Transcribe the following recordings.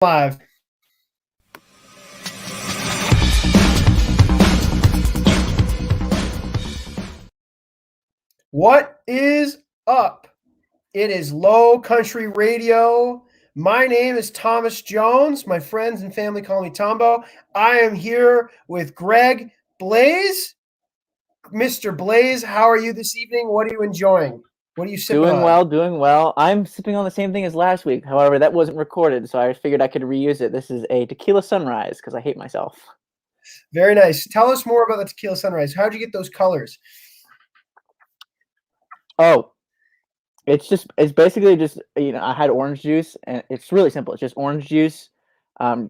Live. What is up? It is Low Country Radio. My name is Thomas Jones. My friends and family call me Tombo. I am here with Greg Blaze. Mr. Blaze, how are you this evening? What are you enjoying? What are you sipping on? Doing well. I'm sipping on the same thing as last week. However, that wasn't recorded, so I figured I could reuse it. This is a tequila sunrise because I hate myself. Very nice. Tell us more about the tequila sunrise. How'd you get those colors? Oh, it's basically just, I had orange juice, and it's really simple. It's just orange juice, bars,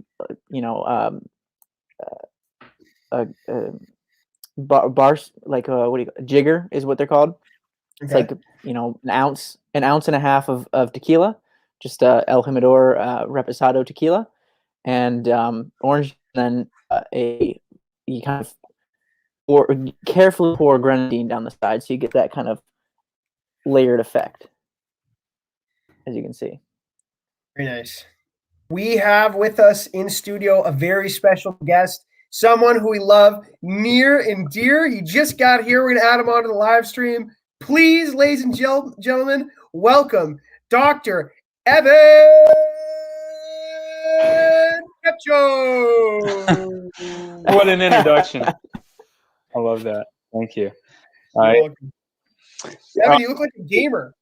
what do you call it? Jigger is what they're called. It's Okay. like, an ounce and a half of tequila, just El Jimador Reposado tequila, and orange. And then you kind of carefully pour grenadine down the side, so you get that kind of layered effect, as you can see. Very nice. We have with us in studio a very special guest, someone who we love near and dear. He just got here. We're going to add him onto the live stream. Please, ladies and gentlemen, welcome Dr. Evan Ketchum. What an introduction. I love that. Thank you. Evan, you look like a gamer.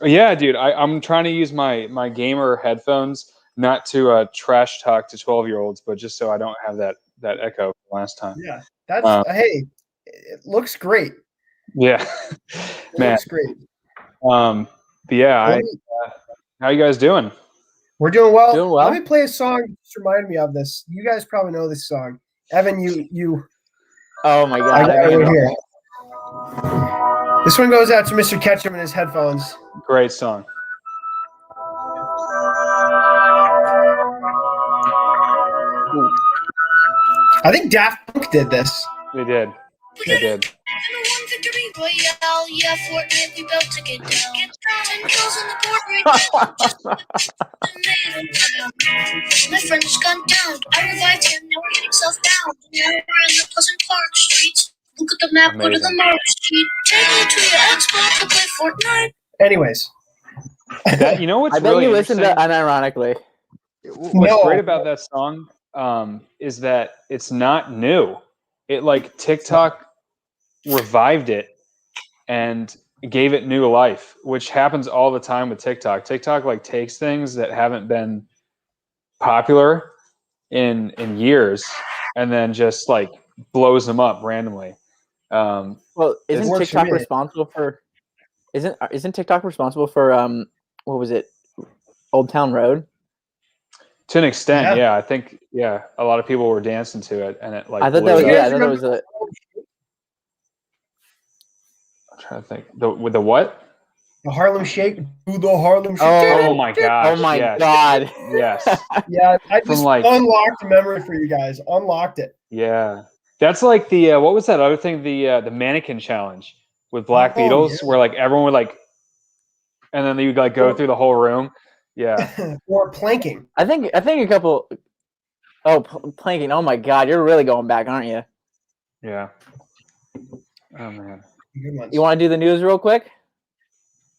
Yeah, dude. I'm trying to use my gamer headphones not to trash talk to 12-year-olds, but just so I don't have that echo from last time. Yeah, that's hey, it looks great. Yeah, man, looks great. But yeah, how you guys doing? We're doing well. Doing well. Let me play a song that just reminded me of this. You guys probably know this song. Evan, you. Oh my God! I got it right here. This one goes out to Mr. Ketchum and his headphones. Great song. Ooh. I think Daft Punk did this. They did. They did. Royale, yeah, Fortnite, we about to get down. 10 kills on the board right now. My friend has gone down. I revived him, now we're getting self down. Now we're in the Pleasant Park streets. Look at the map, Amazing. Go to the Mark Street. Take me to your Xbox to play Fortnite. Anyways. You know what's I bet really you listened to unironically. What's great about that song is that it's not new. It TikTok revived it and gave it new life, which happens all the time with TikTok. TikTok takes things that haven't been popular in years and then just blows them up randomly. Well, isn't TikTok responsible for? Isn't TikTok responsible for what was it? Old Town Road. To an extent, yeah. I think a lot of people were dancing to it, and it I thought that was a. I'm trying to think. With the what? The Harlem Shake. Do the Harlem Shake. Oh my gosh. Oh my God. Yes. Yeah, I just unlocked the memory for you guys. Unlocked it. Yeah. That's like the what was that other thing? The mannequin challenge with Black Beatles, where everyone would and then you go through the whole room. Yeah. Or planking. I think a couple. Oh, planking. Oh my God, you're really going back, aren't you? Yeah. Oh man. Good ones. You want to do the news real quick?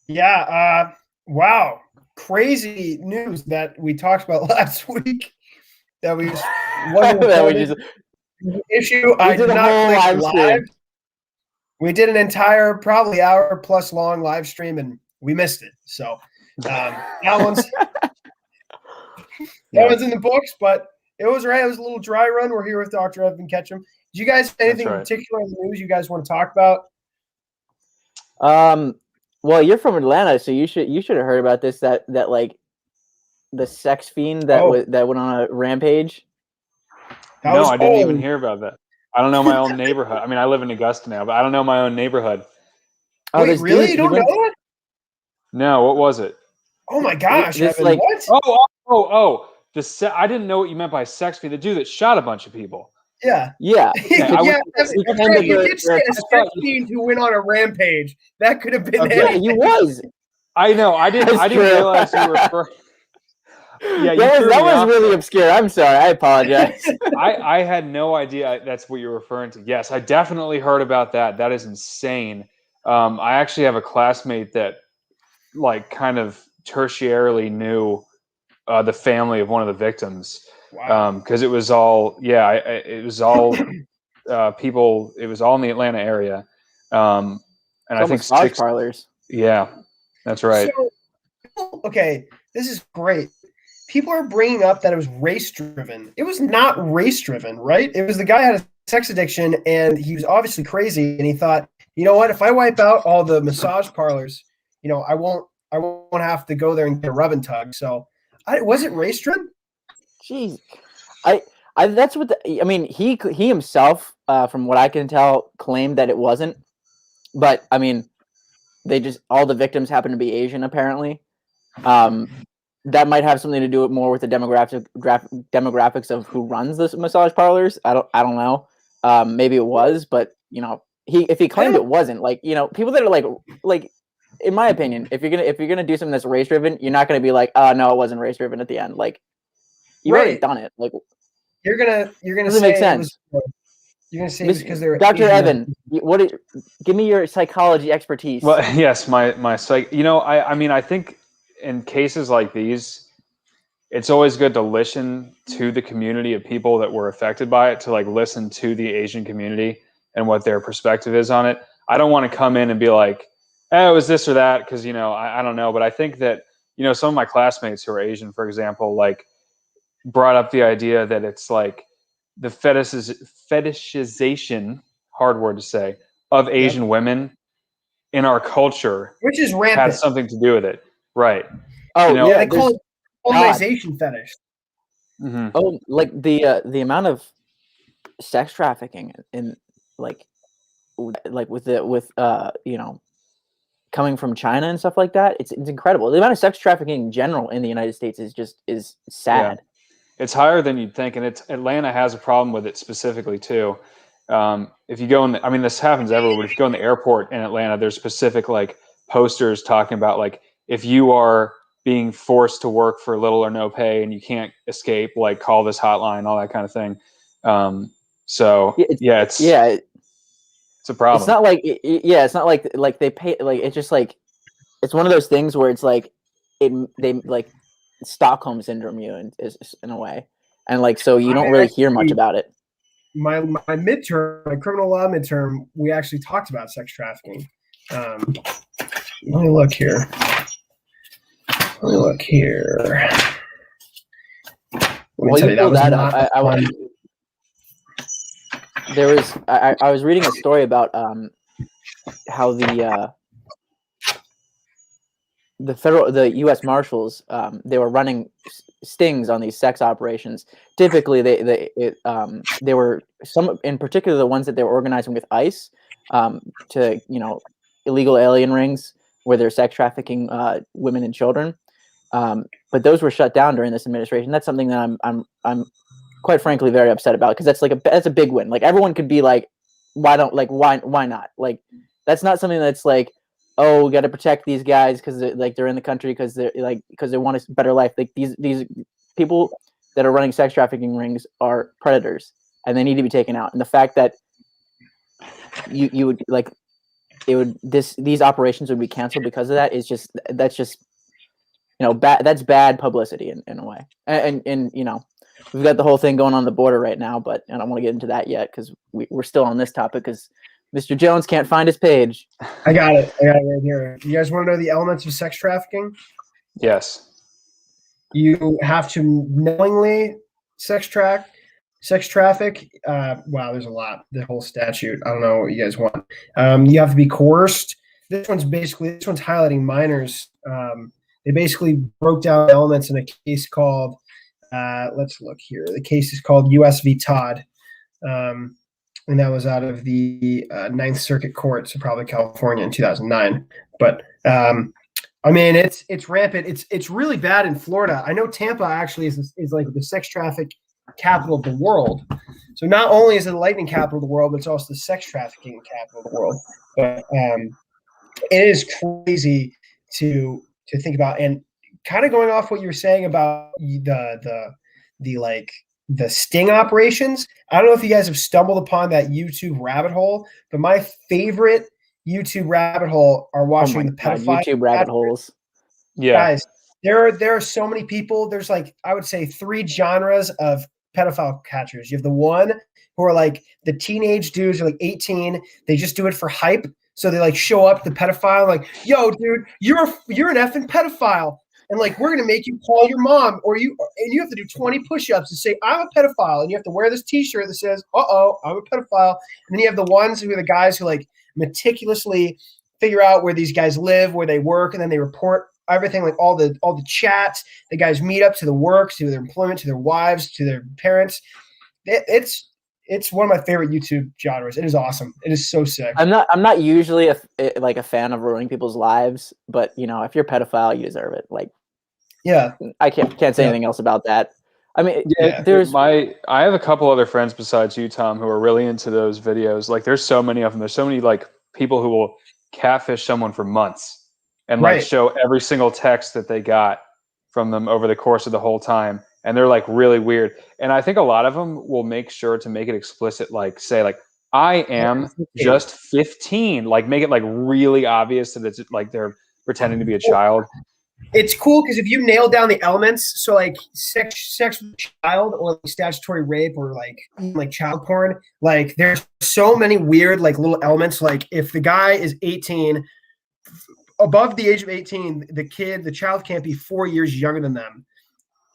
Yeah. Wow. Crazy news that we talked about last week. That we just wasn't issue. I did not click live. We did an entire probably hour plus long live stream and we missed it. So that one's in the books, but it was right. It was a little dry run. We're here with Dr. Evan Ketchum. Do you guys have anything in particular in the news you guys want to talk about? Well, you're from Atlanta, so you should have heard about this. That the sex fiend that went on a rampage. I didn't even hear about that. I don't know my own neighborhood. I mean, I live in Augusta now, but I don't know my own neighborhood. Oh, wait, really? You don't know that? No, what was it? Oh my gosh! Evan, what? I didn't know what you meant by sex fiend. The dude that shot a bunch of people. Yeah. Yeah. You did say a sex fiend who went on a rampage. That could have been. Yeah, he was. I know. I didn't realize you were referring. Yeah, that was really obscure. I'm sorry. I apologize. I had no idea that's what you're referring to. Yes, I definitely heard about that. That is insane. I actually have a classmate that like kind of tertiarily knew the family of one of the victims. Wow. Because it was all it was all people. It was all in the Atlanta area, and I think massage parlors. Yeah, that's right. So, okay, this is great. People are bringing up that it was race driven. It was not race driven, right? It was the guy had a sex addiction and he was obviously crazy and he thought, you know what, if I wipe out all the massage parlors, you know, I won't have to go there and get a rub and tug. So was it race driven? Jeez. I that's what I mean, he himself, from what I can tell, claimed that it wasn't. But I mean, they just all the victims happen to be Asian apparently. That might have something to do more with the demographics of who runs the massage parlors. I don't know. Maybe it was, but you know, if he claimed it wasn't, like, you know, people that are like in my opinion, if you're gonna do something that's race driven, you're not gonna be like, oh no, it wasn't race driven at the end. Like, you've already done it. Like, you're gonna doesn't say make sense. You're gonna say because they're Dr. Asian. Evan, give me your psychology expertise. Well, yes, my psych. You know, I mean, I think in cases like these, it's always good to listen to the community of people that were affected by it, to like listen to the Asian community and what their perspective is on it. I don't want to come in and be like, oh, it was this or that, because, you know, I don't know. But I think that, you know, some of my classmates who are Asian, for example, like brought up the idea that it's like the fetishization, hard word to say, of Asian women in our culture, which is rampant, has something to do with it, right? Oh, you know, they call it colonization fetish. Mm-hmm. Oh, like the amount of sex trafficking in like with you know, coming from China and stuff like that, it's incredible. The amount of sex trafficking in general in the United States is sad. Yeah. It's higher than you'd think, and Atlanta has a problem with it specifically too. If you go in, I mean, this happens everywhere, but if you go in the airport in Atlanta, there's specific like posters talking about like, if you are being forced to work for little or no pay and you can't escape, like call this hotline, all that kind of thing. So it's a problem. It's not like it's not like they pay, like it's just like it's one of those things where it's like they like Stockholm syndrome you in a way, and like so you don't really hear much about it. My midterm, my criminal law midterm, we actually talked about sex trafficking. Let me look here. Well, you pulled that up. There was I was reading a story about how the U.S. Marshals, they were running stings on these sex operations. Typically, they were some, in particular, the ones that they were organizing with ICE to, you know, illegal alien rings where they're sex trafficking women and children. But those were shut down during this administration. That's something that I'm quite frankly very upset about, because that's a big win. Like, everyone could be like, why not? Like, that's not something that's like, oh, we got to protect these guys because they're in the country because they want a better life. Like, these people that are running sex trafficking rings are predators and they need to be taken out. And the fact that you would like these operations would be canceled because of that is that's just you know, that's bad publicity in a way. And you know, we've got the whole thing going on the border right now, but I don't want to get into that yet because we're still on this topic because Mr. Jones can't find his page. I got it right here. You guys want to know the elements of sex trafficking? Yes. You have to knowingly sex traffic. Wow, there's a lot. The whole statute. I don't know what you guys want. You have to be coerced. This one's highlighting minors. They basically broke down elements in a case called. Let's look here. The case is called U.S. v. Todd. And that was out of the Ninth Circuit Court, so probably California in 2009. But I mean, it's rampant. It's really bad in Florida. I know Tampa actually is like the sex traffic capital of the world. So not only is it the lightning capital of the world, but it's also the sex trafficking capital of the world. But it is crazy to think about. And kind of going off what you were saying about the sting operations. I don't know if you guys have stumbled upon that YouTube rabbit hole, but my favorite YouTube rabbit hole are watching the pedophile YouTube rabbit holes. Yeah. Guys, there are so many people. There's like, I would say 3 genres of pedophile catchers. You have the one who are like the teenage dudes are like 18. They just do it for hype. So they like show up the pedophile like, yo, dude, you're an effing pedophile. And like, we're gonna make you call your mom, and you have to do 20 push-ups and say, I'm a pedophile, and you have to wear this t-shirt that says, uh-oh, I'm a pedophile. And then you have the ones who are the guys who like meticulously figure out where these guys live, where they work, and then they report everything, like all the chats. The guys meet up to the work, to their employment, to their wives, to their parents. It's one of my favorite YouTube genres. It is awesome. It is so sick. I'm not usually a fan of ruining people's lives, but you know, if you're a pedophile, you deserve it. Like, yeah, I can't say anything else about that. I mean, I have a couple other friends besides you, Tom, who are really into those videos. Like, there's so many of them. There's so many like people who will catfish someone for months and like show every single text that they got from them over the course of the whole time. And they're like really weird. And I think a lot of them will make sure to make it explicit, like say like, I am just 15, like make it like really obvious that it's like they're pretending to be a child. It's cool because if you nail down the elements, so like sex with a child or like statutory rape or like child porn, like there's so many weird like little elements. Like if the guy is 18, above the age of 18, the child can't be 4 years younger than them.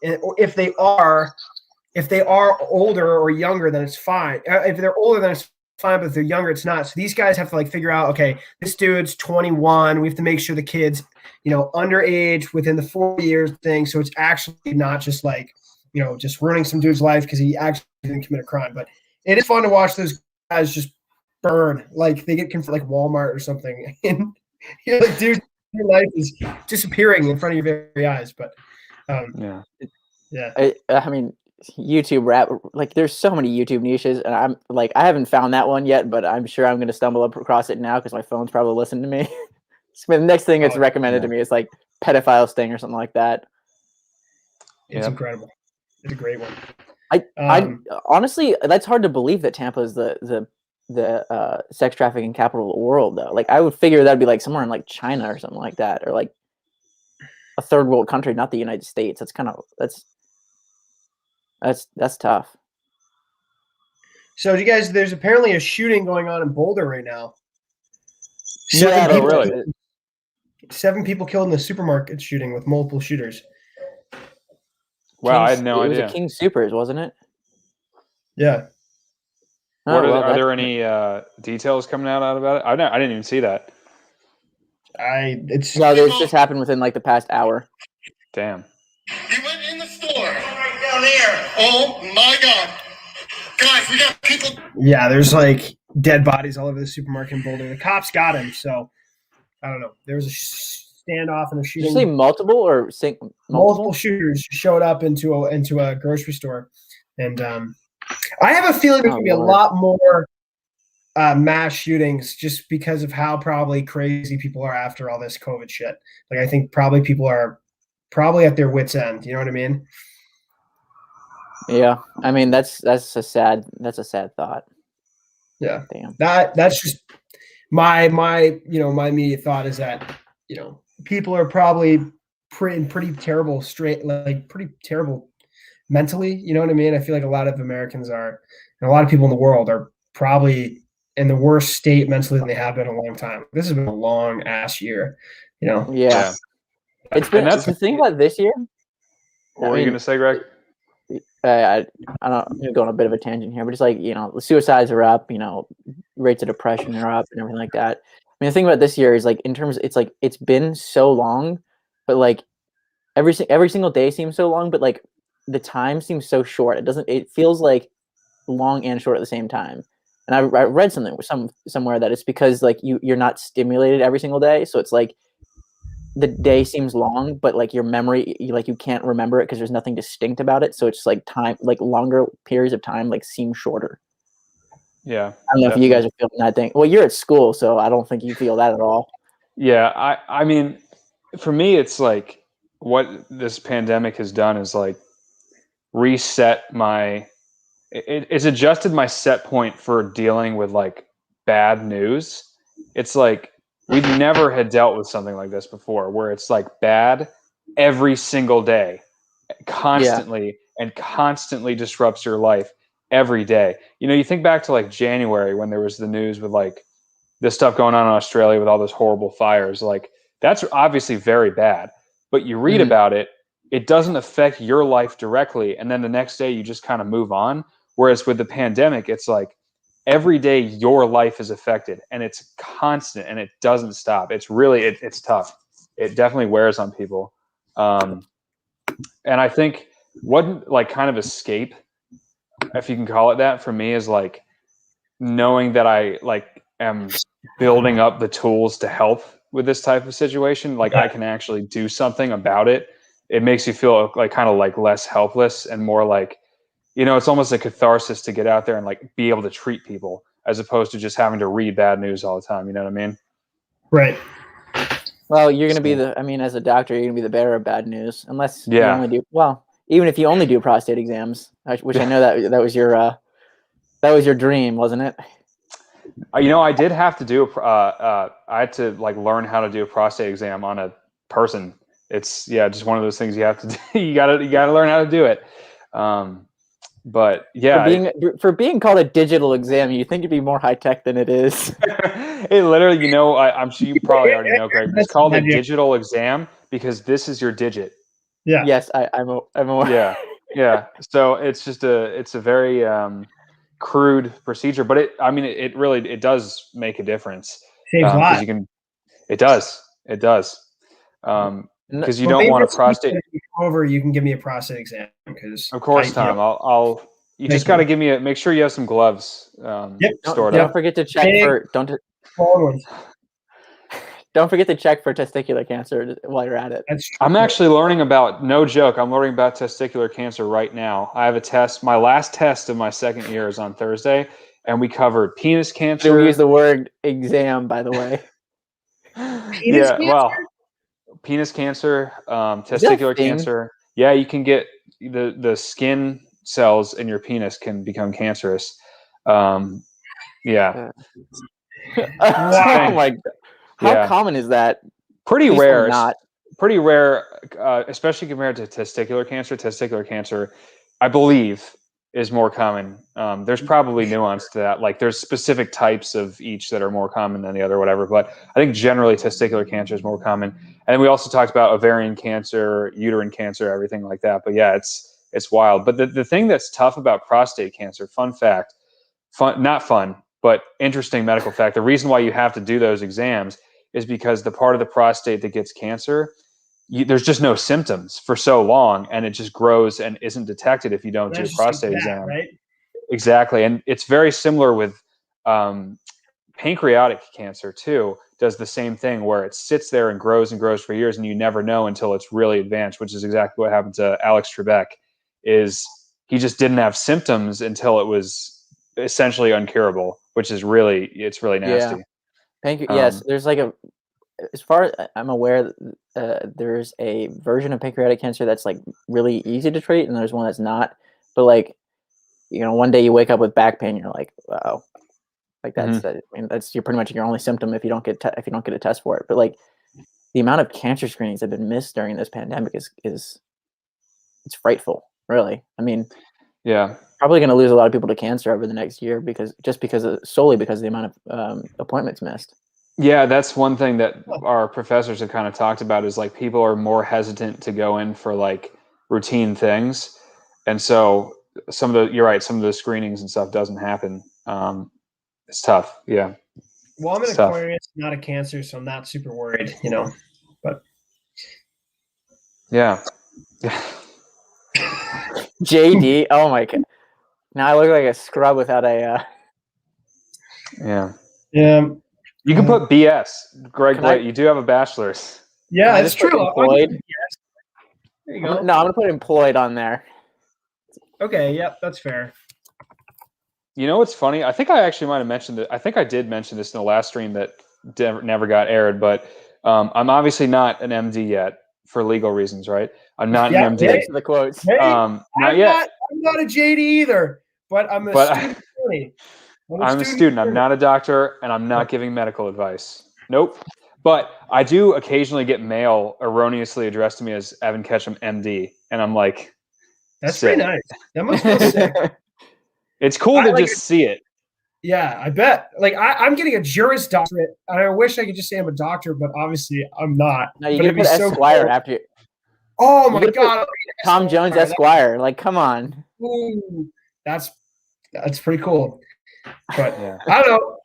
And if they are older or younger, then it's fine. If they're older, then it's fine, but if they're younger, it's not. So these guys have to like figure out, okay, this dude's 21. We have to make sure the kid's, underage within the 4 years thing. So it's actually not just like, just ruining some dude's life because he actually didn't commit a crime. But it is fun to watch those guys just burn. Like they get confronted like Walmart or something. And you're like, dude, your life is disappearing in front of your very eyes. But yeah. I mean, YouTube rap, like there's so many YouTube niches, and I'm like, I haven't found that one yet, but I'm sure I'm going to stumble across it now because my phone's probably listening to me. So the next thing it's recommended to me is like pedophile sting or something like that. It's incredible. It's a great one. I honestly, that's hard to believe that Tampa is the sex trafficking capital of the world, though. Like I would figure that'd be like somewhere in like China or something like that, or like a third world country, not the United States. That's tough. So, there's apparently a shooting going on in Boulder right now. Seven people killed in the supermarket shooting with multiple shooters. Wow, I had no idea. It was a King Soopers, wasn't it? Yeah. Are there any details coming out about it? I didn't even see that. It's just happened within like the past hour. Damn. He went in the store right down there. Oh my God, guys, we got people. Yeah, there's like dead bodies all over the supermarket in Boulder. The cops got him, so I don't know. There was a standoff and a shooting. Did you say multiple or multiple shooters showed up into a grocery store, and I have a feeling there's gonna be a lot more mass shootings just because of how probably crazy people are after all this COVID shit. Like I think probably people are probably at their wits' end. You know what I mean? Yeah, I mean that's a sad thought. Yeah, damn. That's just my immediate thought is that people are probably pretty terrible pretty terrible mentally. You know what I mean? I feel like a lot of Americans are, and a lot of people in the world are probably in the worst state mentally than they have been in a long time. This has been a long ass year. Yeah. It's been. That's the thing about this year. What were you going to say, Greg? I don't. I'm going on a bit of a tangent here, but it's like the suicides are up. Rates of depression are up and everything like that. I mean, the thing about this year is like in terms, it's like it's been so long, but like every single day seems so long, but like the time seems so short. It feels like long and short at the same time. And I read something somewhere that it's because like you're not stimulated every single day, so it's like the day seems long, but like your memory, you can't remember it because there's nothing distinct about it. So it's like time, like longer periods of time, like seem shorter. Yeah, I don't know if you guys are feeling that thing. Well, you're at school, so I don't think you feel that at all. Yeah, I mean, for me, it's like what this pandemic has done is like reset it's adjusted my set point for dealing with like bad news. It's like we've never had dealt with something like this before, where it's like bad every single day, constantly, and constantly disrupts your life every day. You know, you think back to like January when there was the news with like this stuff going on in Australia with all those horrible fires. Like that's obviously very bad, but you read about it, it doesn't affect your life directly, and then the next day you just kind of move on. Whereas with the pandemic, it's like every day your life is affected, and it's constant, and it doesn't stop. It's really it's tough. It definitely wears on people. And I think what like kind of escape, if you can call it that, for me is like knowing that I like am building up the tools to help with this type of situation. Like I can actually do something about it. It makes you feel like kind of like less helpless and more like, you know, it's almost a catharsis to get out there and like be able to treat people as opposed to just having to read bad news all the time. You know what I mean? Right. Well, you're going to be as a doctor, you're going to be the bearer of bad news, unless you Yeah. only do, even if you only do prostate exams, which I know that was your dream, wasn't it? You know, I did have to do I had to like learn how to do a prostate exam on a person. It's just one of those things you have to do. You gotta learn how to do it. But yeah, for being called a digital exam, you think it'd be more high tech than it is. it literally, you know, I'm sure you probably already know, Greg. It's called a digital exam because this is your digit. Yeah. Yes, I'm aware. Yeah. So it's just it's a very crude procedure, but it really does make a difference. Saves lives. It does. Because you don't want a prostate. Over, you can give me a prostate exam because. Of course, Tom. I'll. You just got to make sure you have some gloves. Stored up. Don't forget to check Don't forget to check for testicular cancer while you're at it. I'm actually learning about, no joke, I'm learning about testicular cancer right now. I have a test. My last test of my second year is on Thursday, and we covered penis cancer. We use the word exam, by the way. Penis cancer? Well, penis cancer, testicular cancer. Yeah, you can get the skin cells in your penis can become cancerous. Yeah. Oh my God. How common is that? Pretty rare. Pretty rare, especially compared to testicular cancer. Testicular cancer, I believe, is more common. There's probably nuance to that. Like there's specific types of each that are more common than the other, whatever. But I think generally testicular cancer is more common. And then we also talked about ovarian cancer, uterine cancer, everything like that. But yeah, it's wild. But the thing that's tough about prostate cancer, not fun, but interesting medical fact, the reason why you have to do those exams is because the part of the prostate that gets cancer, there's just no symptoms for so long, and it just grows and isn't detected if you don't do a prostate exam. Right? Exactly. And it's very similar with pancreatic cancer too, does the same thing where it sits there and grows for years, and you never know until it's really advanced, which is exactly what happened to Alex Trebek. Is he just didn't have symptoms until it was essentially uncurable, which is really nasty. Yes, there's like as far as I'm aware, there's a version of pancreatic cancer that's like really easy to treat, and there's one that's not. But like, you know, one day you wake up with back pain, you're like, wow, like that's that's pretty much your only symptom if you don't get a test for it. But like, the amount of cancer screenings that have been missed during this pandemic is it's frightful, really. I mean, yeah. Probably going to lose a lot of people to cancer over the next year solely because of the amount of appointments missed. Yeah, that's one thing that our professors have kind of talked about is like people are more hesitant to go in for like routine things. And so you're right, some of the screenings and stuff doesn't happen. It's tough. Yeah. Well, I'm an Aquarius, not a Cancer, so I'm not super worried, you know, but. Yeah. JD, oh my God. Now I look like a scrub without a. Yeah. Yeah. You can put BS, Greg. You do have a bachelor's. Yeah, that's true. Employed. There you go. No, I'm gonna put employed on there. Okay. Yep, that's fair. You know what's funny? I think I actually might have mentioned it. I think I did mention this in the last stream that never got aired. But I'm obviously not an MD yet for legal reasons, right? I'm not Yeah, an MD. Thanks for the quotes. Hey, Not yet. I'm not a JD either, but I'm a student attorney. I'm a student. I'm not a doctor, and I'm not giving medical advice. Nope. But I do occasionally get mail erroneously addressed to me as Evan Ketchum, MD, and I'm like, that's sick. pretty nice. That must feel sick. It's cool to just see it. Yeah, I bet. Like I'm getting a Juris Doctorate, and I wish I could just say I'm a doctor, but obviously I'm not. No, you but gotta put Esquire after. Oh my God! Tom Jones Esquire. Like, come on. Ooh, that's pretty cool. But yeah. I don't know.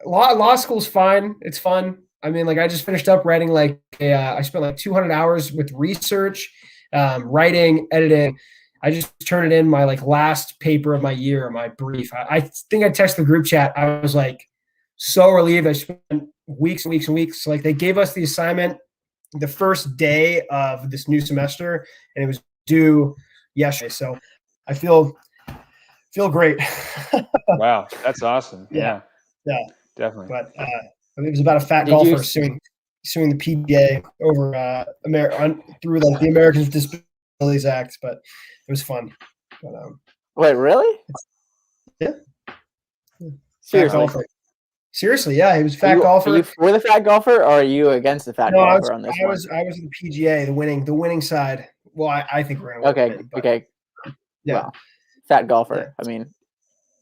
Law school's fine. It's fun. I mean, like I just finished up writing like I spent like 200 hours with research, writing, editing. I just turned it in my like last paper of my year, my brief. I think I texted the group chat. I was like so relieved. I spent weeks and weeks and weeks. Like they gave us the assignment the first day of this new semester, and it was due yesterday. So I feel great. Wow, that's awesome. Yeah, definitely. But it was about a fat golfer suing the PGA over through like the Americans with Disabilities Act, but it was fun. But, wait, really? Yeah. Seriously? Seriously, yeah, he was a fat golfer. Are you for the fat golfer, or are you against the fat golfer on this one? I was the PGA, the winning side. Well, I think we're gonna win. Okay. Yeah. Well, fat golfer. Yeah. I mean,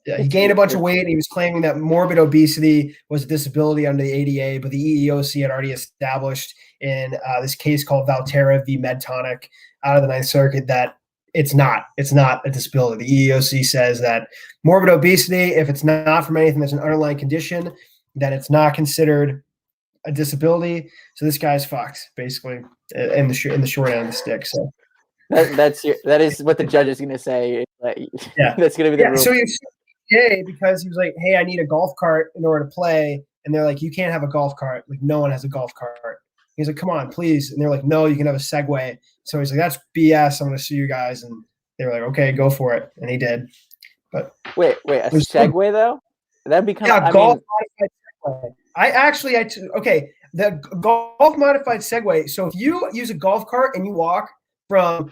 yeah, he gained a bunch of weight, and he was claiming that morbid obesity was a disability under the ADA, but the EEOC had already established in this case called Valterra v. Medtonic out of the Ninth Circuit that it's not a disability. The EEOC says that morbid obesity, if it's not from anything that's an underlying condition, then it's not considered a disability. So this guy's fucked, basically, in the short end of the stick. So that is what the judge is going to say. Yeah, that's going to be the rule. So he because he was like, "Hey, I need a golf cart in order to play," and they're like, "You can't have a golf cart. Like, no one has a golf cart." He's like, "Come on, please," and they're like, "No, you can have a Segway." So he's like, "That's BS. I'm going to sue you guys," and they were like, "Okay, go for it," and he did. But wait, a Segway though? That'd be kind of golf modified Segway. The golf modified Segway. So if you use a golf cart and you walk on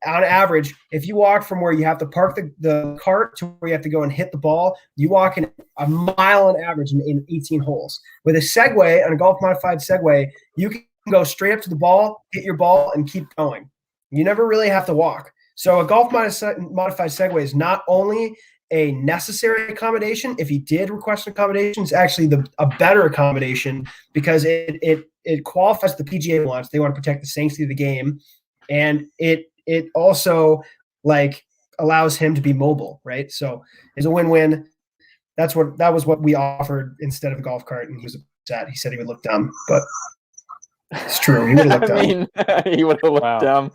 average, if you walk from where you have to park the cart to where you have to go and hit the ball, you walk in a mile on average in 18 holes. With a Segway, on a golf modified Segway, you can go straight up to the ball, hit your ball, and keep going. You never really have to walk. So a golf modified Segway is not only a necessary accommodation. If he did request an accommodation, it's actually a better accommodation because it qualifies the PGA wants. They want to protect the sanctity of the game. And it also like allows him to be mobile, right? So it's a win-win. That was what we offered instead of a golf cart, and he was upset. He said he would look dumb, but it's true. He would have looked dumb. He would have looked dumb.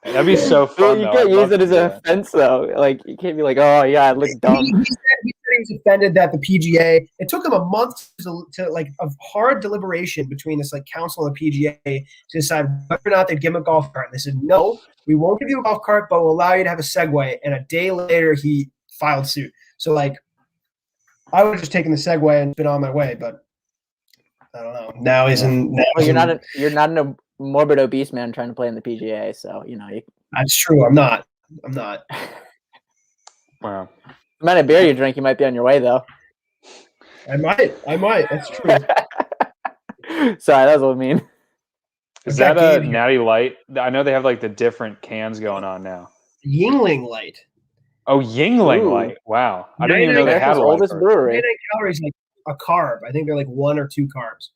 That'd be so fun. You can't use it as an offense, though. Like you can't be like, "Oh yeah, I look dumb." He said he was offended that the PGA. It took him a month to like a hard deliberation between this like council and the PGA to decide whether or not they'd give him a golf cart. And they said, "No, we won't give you a golf cart, but we'll allow you to have a Segway." And a day later, he filed suit. So like, I would have just taken the Segway and been on my way, but I don't know. Now he's in. Well, you're not a morbid obese man trying to play in the PGA, so you know. That's true. I'm not. Wow. The amount of beer you drink, you might be on your way, though. I might. That's true. Sorry, that was what I mean. Is that a Natty Light? I know they have like the different cans going on now. Yingling Light. Oh, Yingling Light. Wow. I didn't even know they had a oldest brewery. 99 calories like a carb. I think they're like 1 or 2 carbs.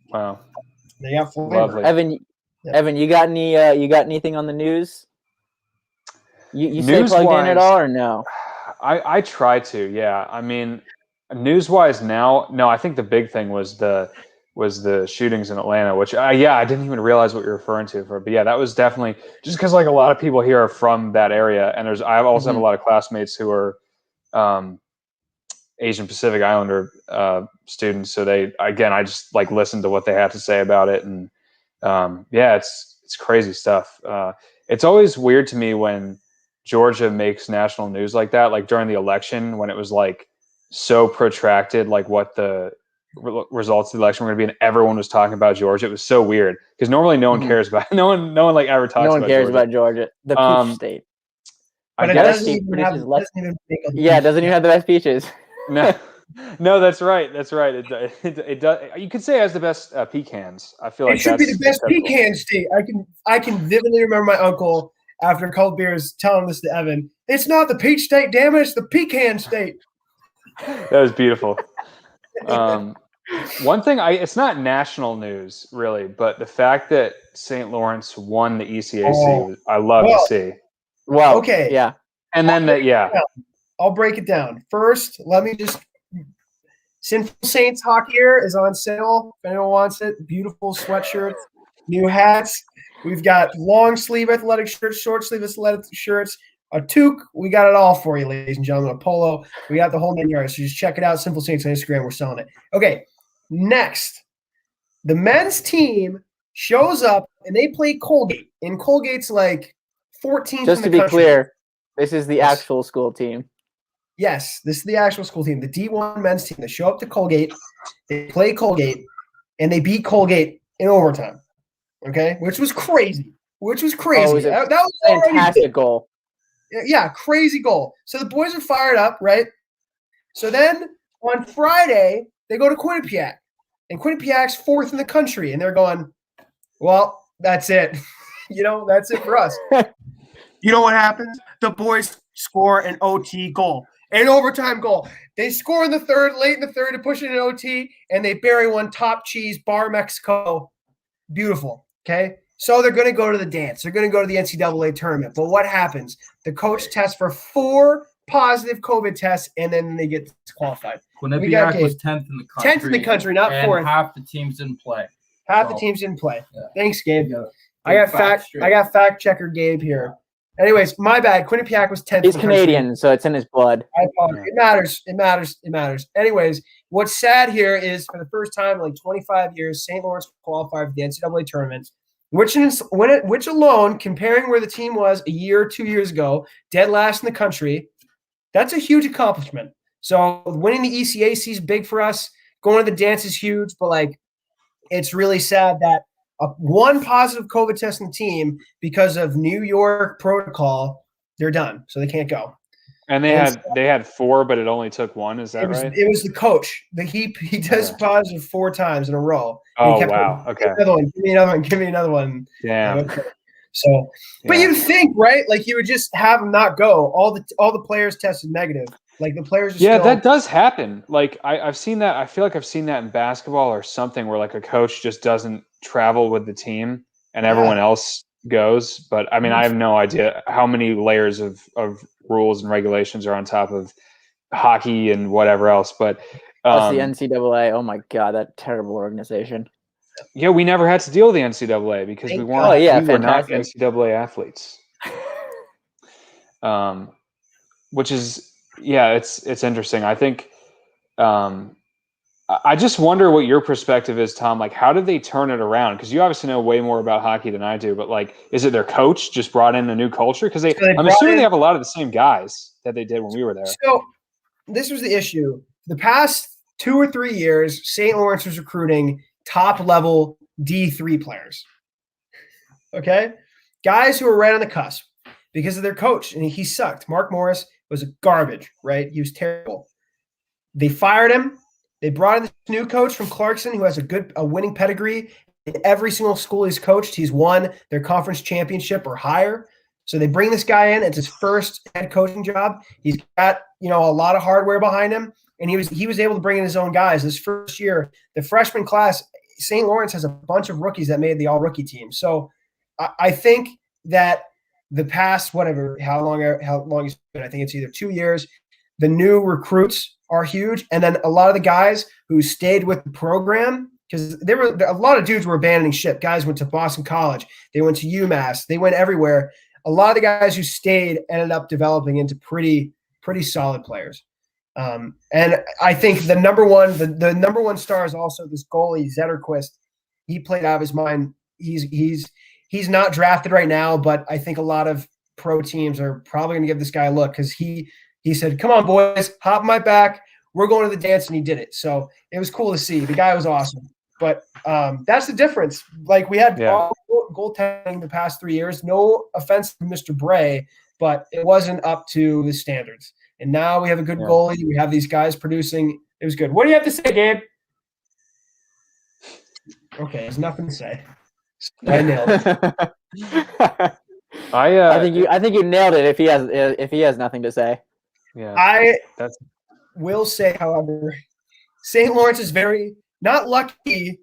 Wow. They got flavor. Lovely. Evan, you got anything on the news? You stay plugged in at all or no? I try to, yeah. I mean, news-wise now, no. I think the big thing was the shootings in Atlanta, which I didn't even realize what you're referring to. But yeah, that was definitely just because like a lot of people here are from that area, and I also have a lot of classmates who are Asian Pacific Islander students. So I just like listened to what they had to say about it, and it's crazy stuff. It's always weird to me when Georgia makes national news like that, like during the election when it was like so protracted, like what the results of the election were going to be, and everyone was talking about Georgia. It was so weird because normally no one cares about no one like ever talks. No one about cares Georgia. about Georgia, the peach state. But I it guess doesn't even have, doesn't even make a yeah, it doesn't even have the best peaches. No, that's right. That's right. It does. You could say it has the best pecans. I feel like it should be the best pecan state. I can vividly remember my uncle after a couple beers telling this to Evan. It's not the peach state, damn it! It's the pecan state. That was beautiful. One thing, it's not national news really, but the fact that St. Lawrence won the ECAC, I love to see. Wow. Okay. Yeah. And then I'll break it down. First, let me just Sinful Saints hockey gear is on sale. If anyone wants it, beautiful sweatshirts, new hats. We've got long sleeve athletic shirts, short sleeve athletic shirts, a toque. We got it all for you, ladies and gentlemen. A polo. We got the whole 9 yards. So just check it out. Sinful Saints on Instagram. We're selling it. Okay. Next, the men's team shows up and they play Colgate. And Colgate's like 14th Just in to the be clear, this is the actual school team. Yes, this is the actual school team, the D1 men's team. They show up to Colgate, they play Colgate, and they beat Colgate in overtime. Okay, which was crazy. Oh, it was a that was fantastic goal. Yeah, crazy goal. So the boys are fired up, right? So then on Friday they go to Quinnipiac, and Quinnipiac's 4th in the country, and they're going, well, that's it. That's it for us. You know what happens? The boys score an OT goal. An overtime goal. They score in the third, late in the third to push it in OT, and they bury one top cheese, Bar Mexico. Beautiful. Okay? So they're going to go to the dance. They're going to go to the NCAA tournament. But what happens? The coach tests for 4 positive COVID tests, and then they get disqualified. Quinnipiac was 10th in the country. 10th in the country, not 4th. Half the teams didn't play. Half the teams didn't play. Yeah. Thanks, Gabe. I got fact checker Gabe here. Anyways, my bad. Quinnipiac was 10th. He's Canadian, so it's in his blood. It matters. Anyways, what's sad here is for the first time in like 25 years, St. Lawrence qualified for the NCAA tournament, which alone, comparing where the team was a year or 2 years ago, dead last in the country, that's a huge accomplishment. So winning the ECAC is big for us. Going to the dance is huge, but it's really sad that one positive COVID test in the team because of New York protocol, they're done, so they can't go. And they had 4, but it only took 1. Is that right? It was the coach. He tested positive 4 times in a row. Oh wow! Okay. Give me another one. Damn. Okay. So, but you'd think, right? You would just have them not go. All the players tested negative. The players. That does happen. I've seen that. I feel like I've seen that in basketball or something where a coach just doesn't travel with the team and everyone else goes. But I mean, I have no idea how many layers of rules and regulations are on top of hockey and whatever else. But plus the NCAA. Oh my God, that terrible organization. Yeah, we never had to deal with the NCAA because we weren't. We were not NCAA athletes. Which is. Yeah, it's interesting. I think I just wonder what your perspective is, Tom. How did they turn it around? Because you obviously know way more about hockey than I do. But is it their coach just brought in a new culture? Because I'm assuming they have a lot of the same guys that they did when we were there. So this was the issue. The past 2 or 3 years, St. Lawrence was recruiting top-level D3 players. Okay? Guys who are right on the cusp because of their coach, and he sucked. Mark Morris was garbage, right? He was terrible. They fired him. They brought in this new coach from Clarkson who has a winning pedigree. In every single school he's coached, he's won their conference championship or higher. So they bring this guy in. It's his first head coaching job. He's got, a lot of hardware behind him, and he was able to bring in his own guys. This first year, the freshman class, St. Lawrence has a bunch of rookies that made the all-rookie team. So I think that the past, how long he's been, I think it's either 2 years, the new recruits are huge. And then a lot of the guys who stayed with the program, because there were a lot of dudes were abandoning ship. Guys went to Boston College. They went to UMass. They went everywhere. A lot of the guys who stayed ended up developing into pretty solid players. And I think the number one star is also this goalie, Zetterquist. He played out of his mind. He's not drafted right now, but I think a lot of pro teams are probably going to give this guy a look because he said, "Come on, boys, hop my back. we're going to the dance, and he did it. So it was cool to see. The guy was awesome. But that's the difference. Like we had all goaltending the past 3 years. No offense to Mr. Bray, but it wasn't up to the standards. And now we have a good goalie. We have these guys producing. It was good. What do you have to say, Gabe? Okay, there's nothing to say. I nailed it. I think you nailed it. If he has nothing to say. Yeah. I will say, however, St. Lawrence is very not lucky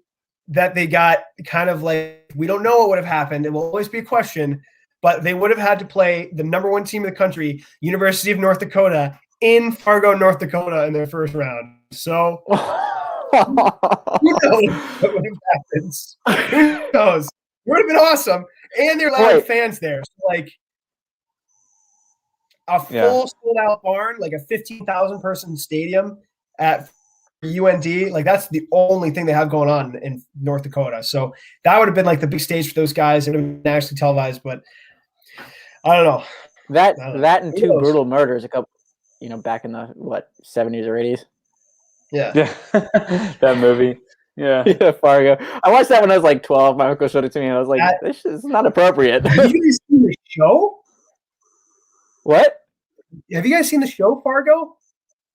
that they got kind of like, we don't know what would have happened. It will always be a question, but they would have had to play the number 1 team in the country, University of North Dakota, in Fargo, North Dakota in their first round. So who knows what would have happened? Who knows? It would have been awesome. And they're allowing fans there. So like a full sold out barn, like a 15,000 person stadium at UND, like that's the only thing they have going on in North Dakota. So that would have been like the big stage for those guys. It would have been nationally televised, but I don't know. That and 2 brutal murders a couple, back in the 70s or 80s. Yeah. That movie. Yeah. Fargo. I watched that when I was like 12. My uncle showed it to me, and I was like, "This is not appropriate." Have you guys seen the show? What? Have you guys seen the show Fargo?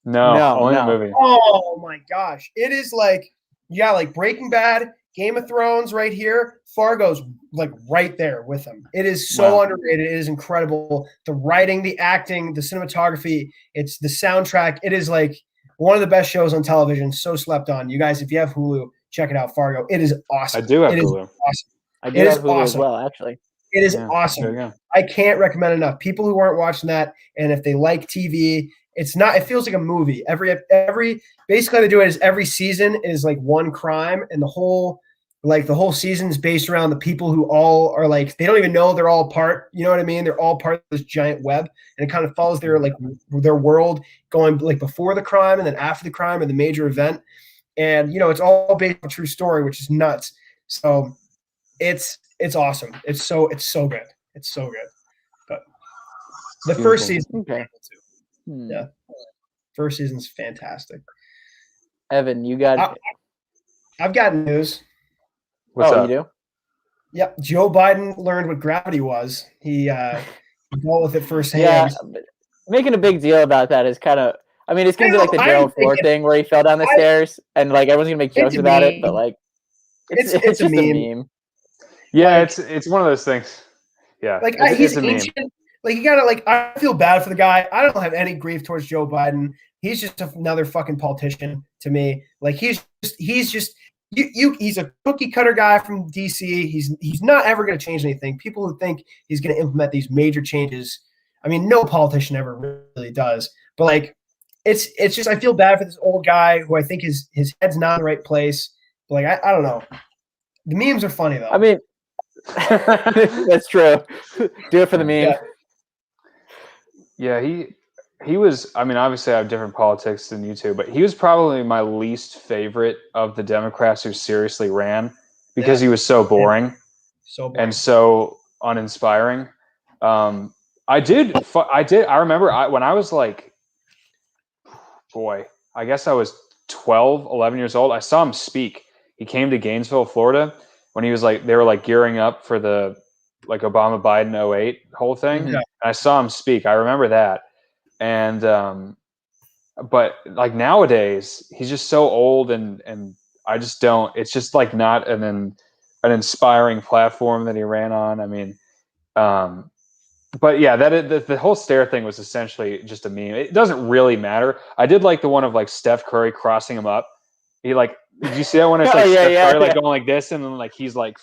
No, only the movie. Oh my gosh. It is like, like Breaking Bad, Game of Thrones right here. Fargo's like right there with them. It is so underrated. It is incredible. The writing, the acting, the cinematography, it's the soundtrack. It is like one of the best shows on television. So slept on. You guys, if you have Hulu, check it out. Fargo. It is awesome. I do have Hulu. Awesome. I do have Hulu as well, actually. It is awesome. I can't recommend enough. People who aren't watching that, and if they like TV, it feels like a movie. Basically how they do it is every season is like one crime, and the whole season is based around the people who all are like, they don't even know they're all part, you know what I mean? They're all part of this giant web, and it kind of follows their world going like before the crime and then after the crime and the major event. And it's all based on a true story, which is nuts. So it's awesome. It's so good. It's so good. But the first season, yeah, first season's fantastic. Evan, you got? I've got news. What's up? You do? Yep. Joe Biden learned what gravity was. He dealt with it firsthand. Yeah, making a big deal about that is kind of. I mean, it's gonna be like the Gerald Ford thing where he fell down the stairs, and like everyone's gonna make jokes about it, but like it's just a meme. Yeah, it's one of those things. Yeah, like he's ancient. Like you gotta I feel bad for the guy. I don't have any grief towards Joe Biden. He's just another fucking politician to me. Like he's just he's a cookie cutter guy from DC. He's not ever gonna change anything. People who think he's gonna implement these major changes, I mean, no politician ever really does. But like it's just I feel bad for this old guy who I think his head's not in the right place. But like I don't know. The memes are funny though. I mean, that's true. Do it for the meme. Yeah, he was. I mean, obviously, I have different politics than you two, but he was probably my least favorite of the Democrats who seriously ran because he was so boring, and so uninspiring. I remember when I was like, I guess I was 12, 11 years old. I saw him speak. He came to Gainesville, Florida, when he was like, they were like gearing up for the like Obama Biden 08 whole thing. Yeah. I saw him speak. I remember that. And but like nowadays he's just so old and I just don't, it's just like not an inspiring platform that he ran on. I mean, but yeah, the whole stare thing was essentially just a meme. It doesn't really matter. I did like the one of like Steph Curry crossing him up. He like, did you see that one? It's like Steph Curry like going like this, and then like he's like,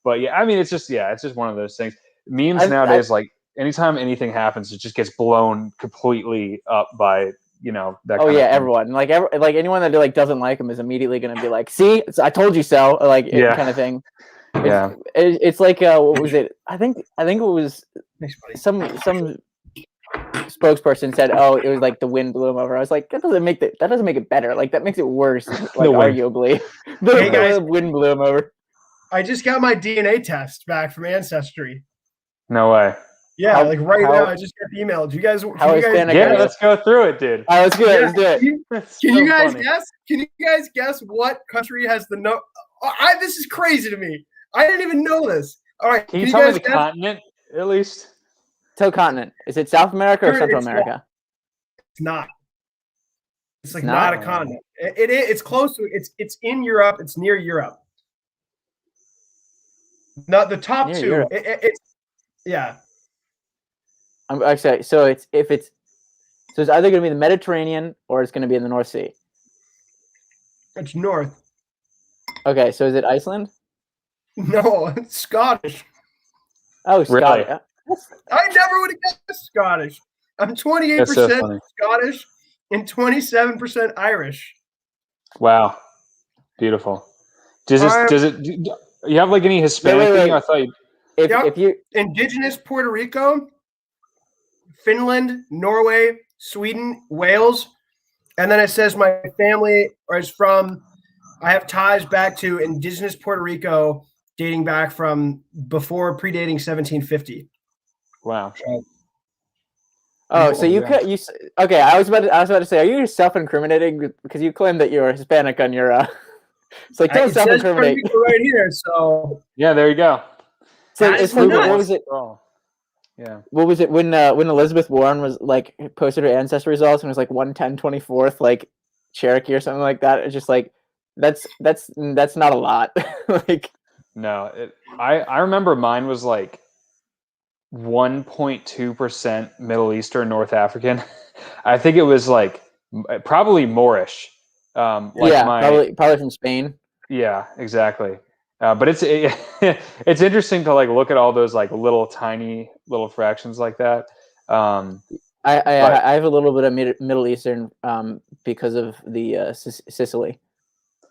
but yeah, I mean, it's just one of those things. Memes nowadays, like anytime anything happens, it just gets blown completely up by that. Oh yeah, everyone like anyone that like doesn't like him is immediately going to be like, "See, I told you so," like kind of thing. It's like what was it? I think it was some spokesperson said, "Oh, it was like the wind blew him over." I was like, that doesn't make it better. Like that makes it worse. Like arguably, the wind blew him over. I just got my DNA test back from Ancestry. No way. Yeah, like right now, I just got the email. Do you guys? Yeah, let's go through it, dude. Oh, let's do it. Let's do it. Can you guys guess? Can you guys guess what country has the no? This is crazy to me. I didn't even know this. All right, can you tell me the continent at least? Tell continent. Is it South America or Central America? It's not. It's like not a continent. It's close to it. It's in Europe. It's near Europe. Not the top Near two. Europe. It's yeah. I'm actually so it's either going to be the Mediterranean or it's going to be in the North Sea. It's north. Okay, so is it Iceland? No, it's Scottish. Oh, Scottish. Really? I never would have guessed Scottish. I'm 28% Scottish and 27% Irish. Wow, beautiful. Does it? Do you have like any Hispanic thing? I thought if you indigenous Puerto Rico, Finland, Norway, Sweden, Wales, and then it says my family is from. I have ties back to indigenous Puerto Rico, dating back from predating 1750. Wow. Oh, so you okay? I was about to say, are you self-incriminating because you claim that you're Hispanic on your? It's like don't self-incriminate right here. So yeah, there you go. So what was it? Oh. Yeah. What was it when Elizabeth Warren was like posted her ancestry results and it was like 110/24th like Cherokee or something like that? It's just like that's not a lot. Like no, I remember mine was like 1.2% Middle Eastern North African. I think it was like probably Moorish. Probably from Spain. Yeah, exactly. But it's interesting to like look at all those like tiny little fractions like that. I have a little bit of Middle Eastern because of the Sicily.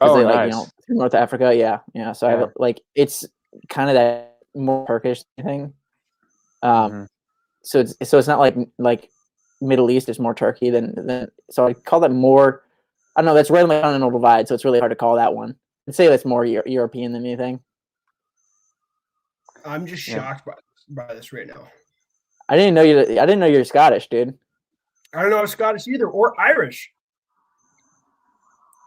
Oh, nice. Like, North Africa, yeah. So I have like it's kind of that more Turkish thing. So it's not like Middle East is more Turkey than so I call that more. I don't know. That's right on the continental divide, so it's really hard to call that one. I'd say that's more European than anything. I'm just shocked by this right now. I didn't know you're Scottish, dude. I don't know I was Scottish either or Irish.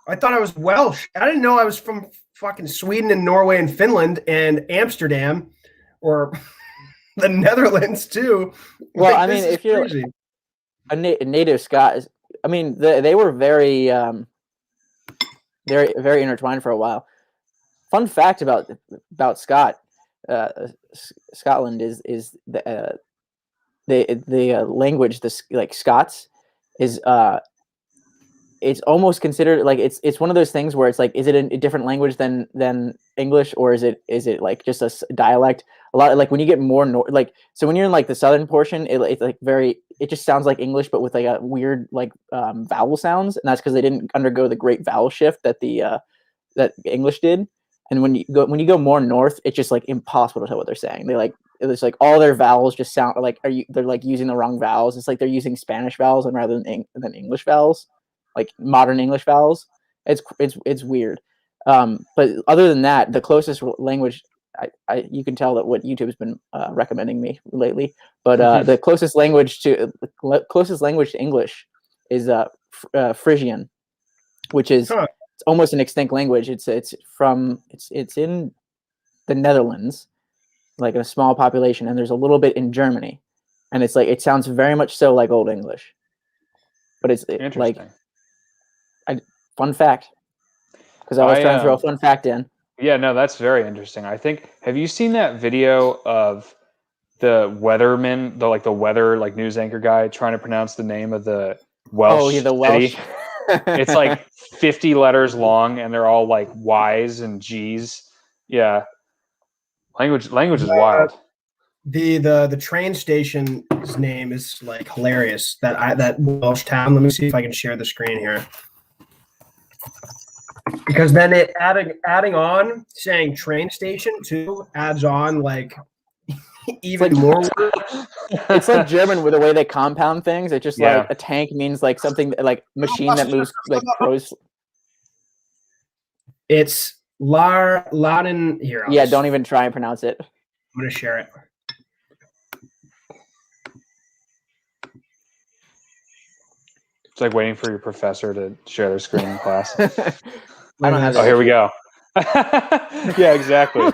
I thought I was Welsh. I didn't know I was from fucking Sweden and Norway and Finland and Amsterdam or the Netherlands too. Well, I mean, if you're a native Scot, I mean, they were very very intertwined for a while. Fun fact about Scotland is the language, like Scots is it's almost considered like it's one of those things where it's like, is it a different language than English, or is it like just a dialect? A lot like when you get more so when you're in like the southern portion, it's like it just sounds like English, but with like a weird like vowel sounds, and that's because they didn't undergo the great vowel shift that that English did. And when you go more north, it's just like impossible to tell what they're saying. It's like all their vowels just sound like they're like using the wrong vowels. It's like they're using Spanish vowels rather than English vowels, like modern English vowels. It's weird. But other than that, the closest language you can tell that what YouTube's been recommending me lately. But the closest language to English is Frisian, which is it's almost an extinct language. It's in the Netherlands, like a small population, and there's a little bit in Germany, and it's like it sounds very much so like Old English, but it's like fun fact, because I was trying to throw a fun fact in. Yeah, no, that's very interesting. I think, have you seen that video of the weatherman, the weather news anchor guy trying to pronounce the name of the Welsh? Oh, yeah, the Welsh. It's like 50 letters long, and they're all like Y's and G's. Yeah, language is wild. The train station's name is like hilarious. That Welsh town. Let me see if I can share the screen here. Because then it adding on saying train station too adds on like even more. It's like German with the way they compound things. It's just like a tank means like something like machine that moves like pros. It's Laden here. Yeah, don't even try and pronounce it. I'm gonna share it. It's like waiting for your professor to share their screen in class. I don't have that. Oh, here we go. Yeah, exactly.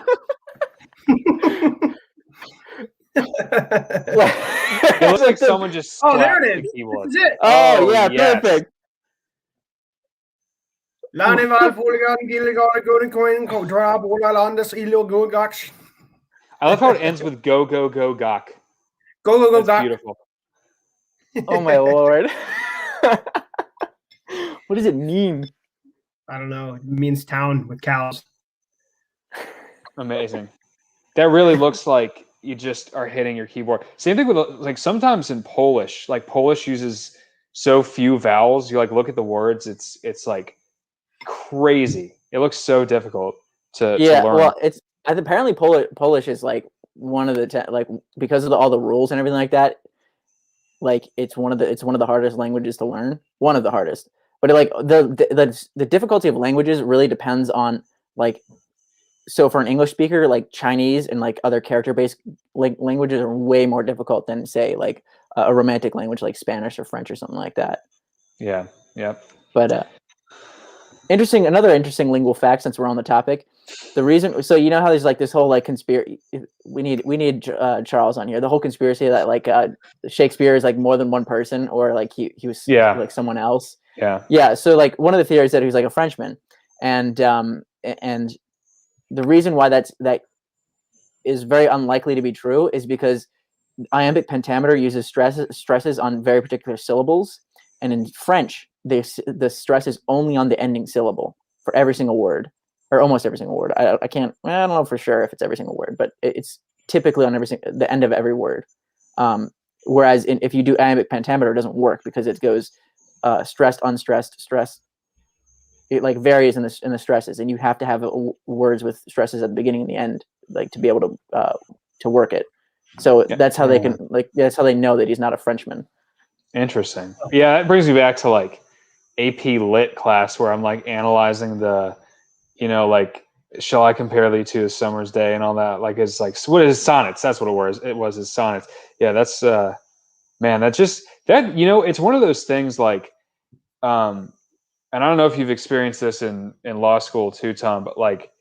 It looks like someone just there it the is. keyboard. This is it. Oh, yeah, yes. perfect. Landeval, Foligan, Gilligan, Golden Coin, Drab, Landes, Ilo, Gogax. I love how it ends with go, go, go, gok. Go, That's Gok. beautiful. Oh, my Lord. What does it mean? I don't know. It means town with cows. Amazing. That really looks like you just are hitting your keyboard. Same thing with like sometimes in Polish, like Polish uses so few vowels. You like look at the words, it's like crazy. It looks so difficult to learn. Well, apparently Polish is like one of the like because of all the rules and everything like that. Like it's one of the hardest languages to learn. One of the hardest. But like the difficulty of languages really depends on like, so for an English speaker, like Chinese and like other character-based languages are way more difficult than say like a romantic language like Spanish or French or something like that. Yeah. Yep. But another interesting lingual fact since we're on the topic. The reason, so you know how there's like this whole like conspiracy. We need Charles on here. The whole conspiracy that like Shakespeare is like more than one person, or like he was like someone else. Yeah. So like one of the theories that he was like a Frenchman, and the reason why that is very unlikely to be true is because iambic pentameter uses stresses on very particular syllables, and in French the stress is only on the ending syllable for every single word, or almost every single word. I don't know for sure if it's every single word, but it's typically on the end of every word. Whereas if you do iambic pentameter, it doesn't work because it goes stressed, unstressed, stressed. It like varies in the stresses, and you have to have words with stresses at the beginning and the end, like to be able to work it. So that's how they can that's how they know that he's not a Frenchman. Interesting. Yeah, that brings me back to like AP Lit class where I'm like analyzing the, like, shall I compare thee to a summer's day and all that. Like it's like, what is sonnets? That's what it was. It was his sonnets. Yeah, that's man, that's just that, it's one of those things like and I don't know if you've experienced this in law school too, Tom, but like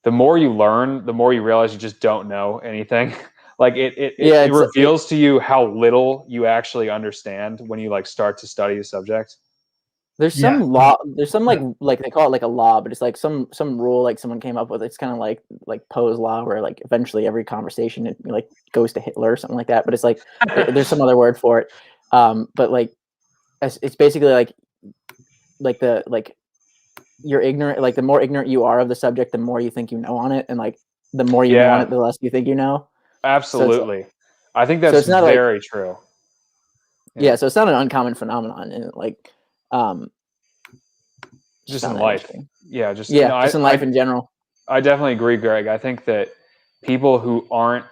the more you learn, the more you realize you just don't know anything. Like it reveals to you how little you actually understand when you like start to study a subject. There's some law. There's some like they call it like a law, but it's like some rule like someone came up with. It's kind of like Poe's law, where like eventually every conversation it like goes to Hitler or something like that. But it's like there's some other word for it. But like it's basically like you're ignorant. Like the more ignorant you are of the subject, the more you think you know on it, and like the more you know on it, the less you think you know. Absolutely, so I think that's very true. Yeah, so it's not an uncommon phenomenon, and like, just in life. Yeah, just just in life in general. I definitely agree, Greg. I think that people who aren't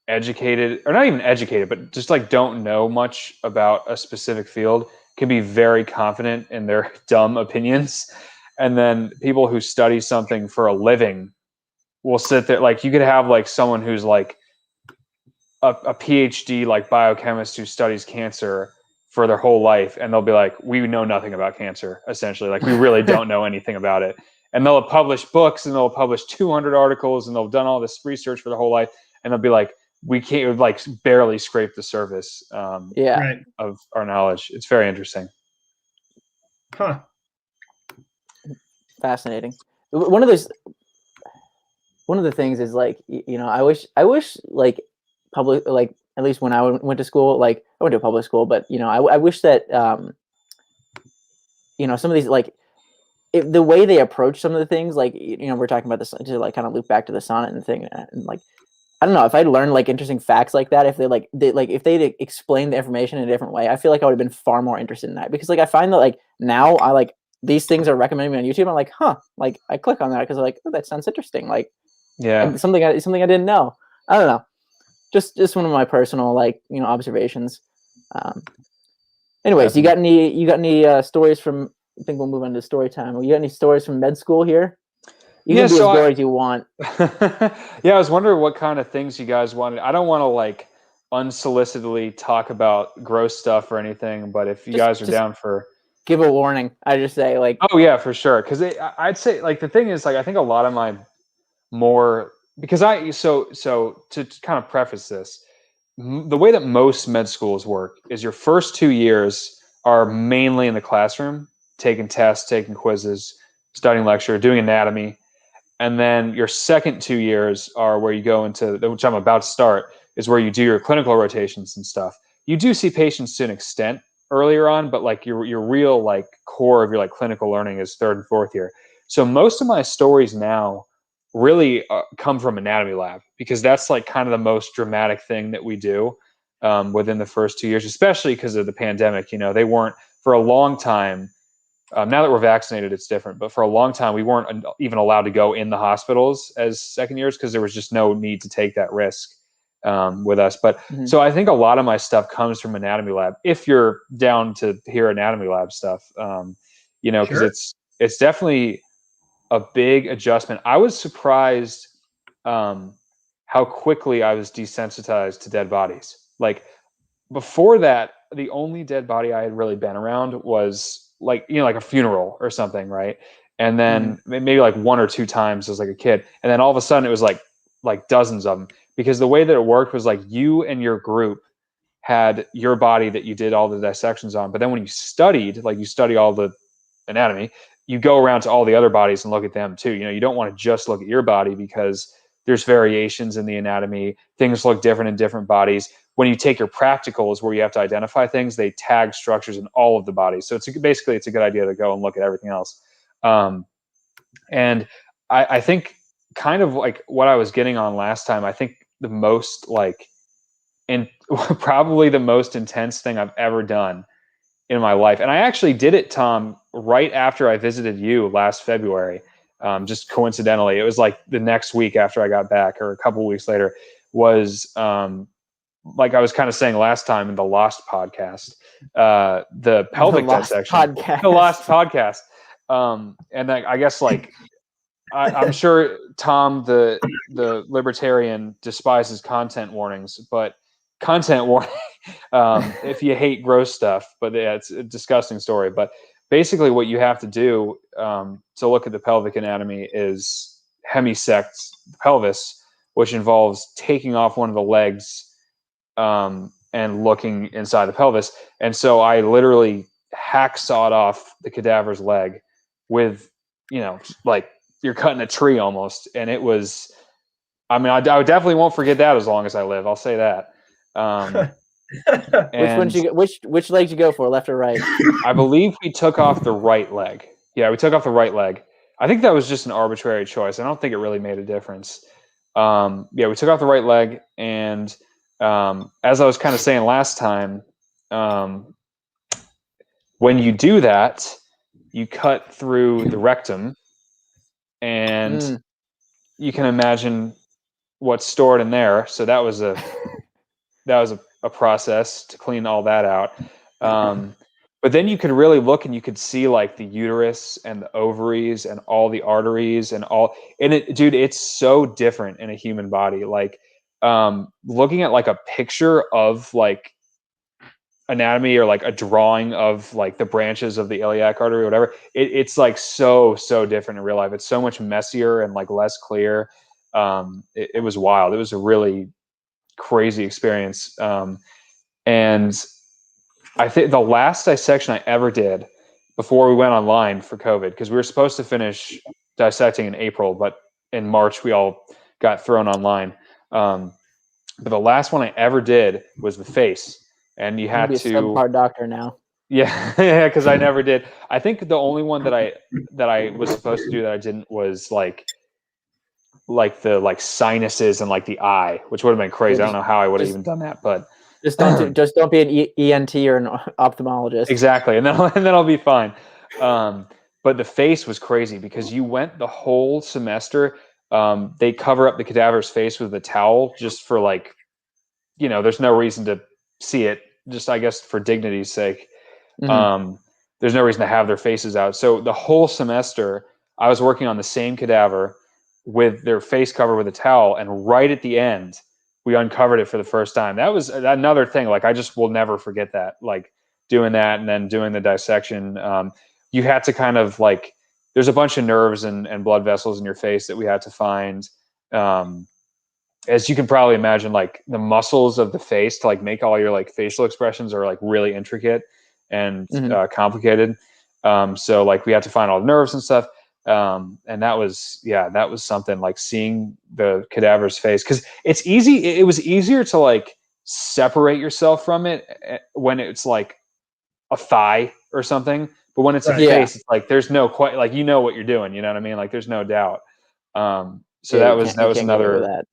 educated, or not even educated, but just like don't know much about a specific field, can be very confident in their dumb opinions. And then people who study something for a living will sit there. Like you could have like someone who's like a PhD, like biochemist who studies cancer for their whole life. And they'll be like, we know nothing about cancer, essentially. Like we really don't know anything about it. And they'll have published books and they'll publish 200 articles and they'll have done all this research for their whole life. And they'll be like, we can't like barely scrape the surface of our knowledge. It's very interesting. Huh. Fascinating. One of the things is like, I wish like public, like at least when I went to school, like I went to a public school, but I wish that some of these like the way they approach some of the things, like we're talking about this to like kind of loop back to the sonnet and thing, and like I don't know if I'd learned like interesting facts like that, if if they'd explained the information in a different way, I feel like I would have been far more interested in that, because like I find that like now I like these things are recommended me on YouTube. I'm like, like I click on that because like, oh, that sounds interesting. Like, and something I didn't know. I don't know. Just one of my personal like observations. Anyways, definitely. you got any stories from? I think we'll move on to story time. You got any stories from med school here? You can do as stories you want. Yeah, I was wondering what kind of things you guys wanted. I don't want to like unsolicitedly talk about gross stuff or anything, but if you guys are down for, give a warning. I just say like, oh yeah, for sure. Because I'd say like the thing is like I think a lot of my more because so to kind of preface this, the way that most med schools work is your first 2 years are mainly in the classroom, taking tests, taking quizzes, studying lecture, doing anatomy. And then your second 2 years are where you go into, which I'm about to start, is where you do your clinical rotations and stuff. You do see patients to an extent earlier on, but like your real like core of your like clinical learning is third and fourth year. So most of my stories now really come from anatomy lab because that's like kind of the most dramatic thing that we do within the first 2 years, especially because of the pandemic. You know, they weren't for a long time. Now that we're vaccinated, it's different. But for a long time, we weren't even allowed to go in the hospitals as second years because there was just no need to take that risk with us. But so I think a lot of my stuff comes from anatomy lab. If you're down to hear anatomy lab stuff, you know, because it's definitely a big adjustment. I was surprised how quickly I was desensitized to dead bodies. Like before that, the only dead body I had really been around was like, you know, like a funeral or something, right? And then maybe like 1 or 2 times as like a kid. And then all of a sudden it was like dozens of them because the way that it worked was like you and your group had your body that you did all the dissections on. But then when you studied, like you study all the anatomy, you go around to all the other bodies and look at them too. You know, you don't want to just look at your body because there's variations in the anatomy. Things look different in different bodies. When you take your practicals where you have to identify things, they tag structures in all of the bodies. So it's basically a good idea to go and look at everything else. And I think kind of like what I was getting on last time, I think the most like, and probably the most intense thing I've ever done in my life. And I actually did it, Tom, right after I visited you last February. Just coincidentally, it was like the next week after I got back or a couple of weeks later was, like I was kind of saying last time in the Lost podcast, the pelvic dissection, the Lost podcast. And then I guess like, I'm sure Tom, the libertarian, despises content warnings, but content warning, if you hate gross stuff, but yeah, it's a disgusting story. But basically what you have to do to look at the pelvic anatomy is hemisect the pelvis, which involves taking off one of the legs and looking inside the pelvis. And so I literally hacksawed off the cadaver's leg with, you know, like you're cutting a tree almost. And it was, I mean, I definitely won't forget that as long as I live. I'll say that. Which leg did you go for, left or right? I believe we took off the right leg. Yeah, we took off the right leg. I think that was just an arbitrary choice. I don't think it really made a difference. Yeah, we took off the right leg, and as I was kind of saying last time, when you do that, you cut through the rectum, and you can imagine what's stored in there. So that was a process to clean all that out. But then you could really look and you could see like the uterus and the ovaries and all the arteries and all. And it, dude, it's so different in a human body. Like looking at like a picture of like anatomy or like a drawing of like the branches of the iliac artery or whatever, it's like so different in real life. It's so much messier and like less clear. It was wild. It was a really crazy experience. And I think the last dissection I ever did before we went online for COVID, because we were supposed to finish dissecting in April, but in March we all got thrown online. But the last one I ever did was the face, and you had to be a subpar doctor now. Yeah, yeah, because I never did. I think the only one that I was supposed to do that I didn't was like the sinuses and like the eye, which would have been crazy. I don't know how I would have even done that, but just don't be an ENT or an ophthalmologist. Exactly, and then I'll be fine. But the face was crazy because you went the whole semester. They cover up the cadaver's face with a towel just for like, you know, there's no reason to see it. Just I guess for dignity's sake. There's no reason to have their faces out. So the whole semester, I was working on the same cadaver with their face covered with a towel, and right at the end, we uncovered it for the first time. That was another thing. Like I just will never forget that. Like doing that and then doing the dissection. You had to kind of like, there's a bunch of nerves and blood vessels in your face that we had to find. As you can probably imagine, like the muscles of the face to like make all your like facial expressions are like really intricate and complicated. So like we had to find all the nerves and stuff. And that was something, like seeing the cadaver's face, because it's easy. It was easier to like separate yourself from it when it's like a thigh or something, but when it's a face, it's like there's no quite like what you're doing. You know what I mean? Like there's no doubt. So that was another.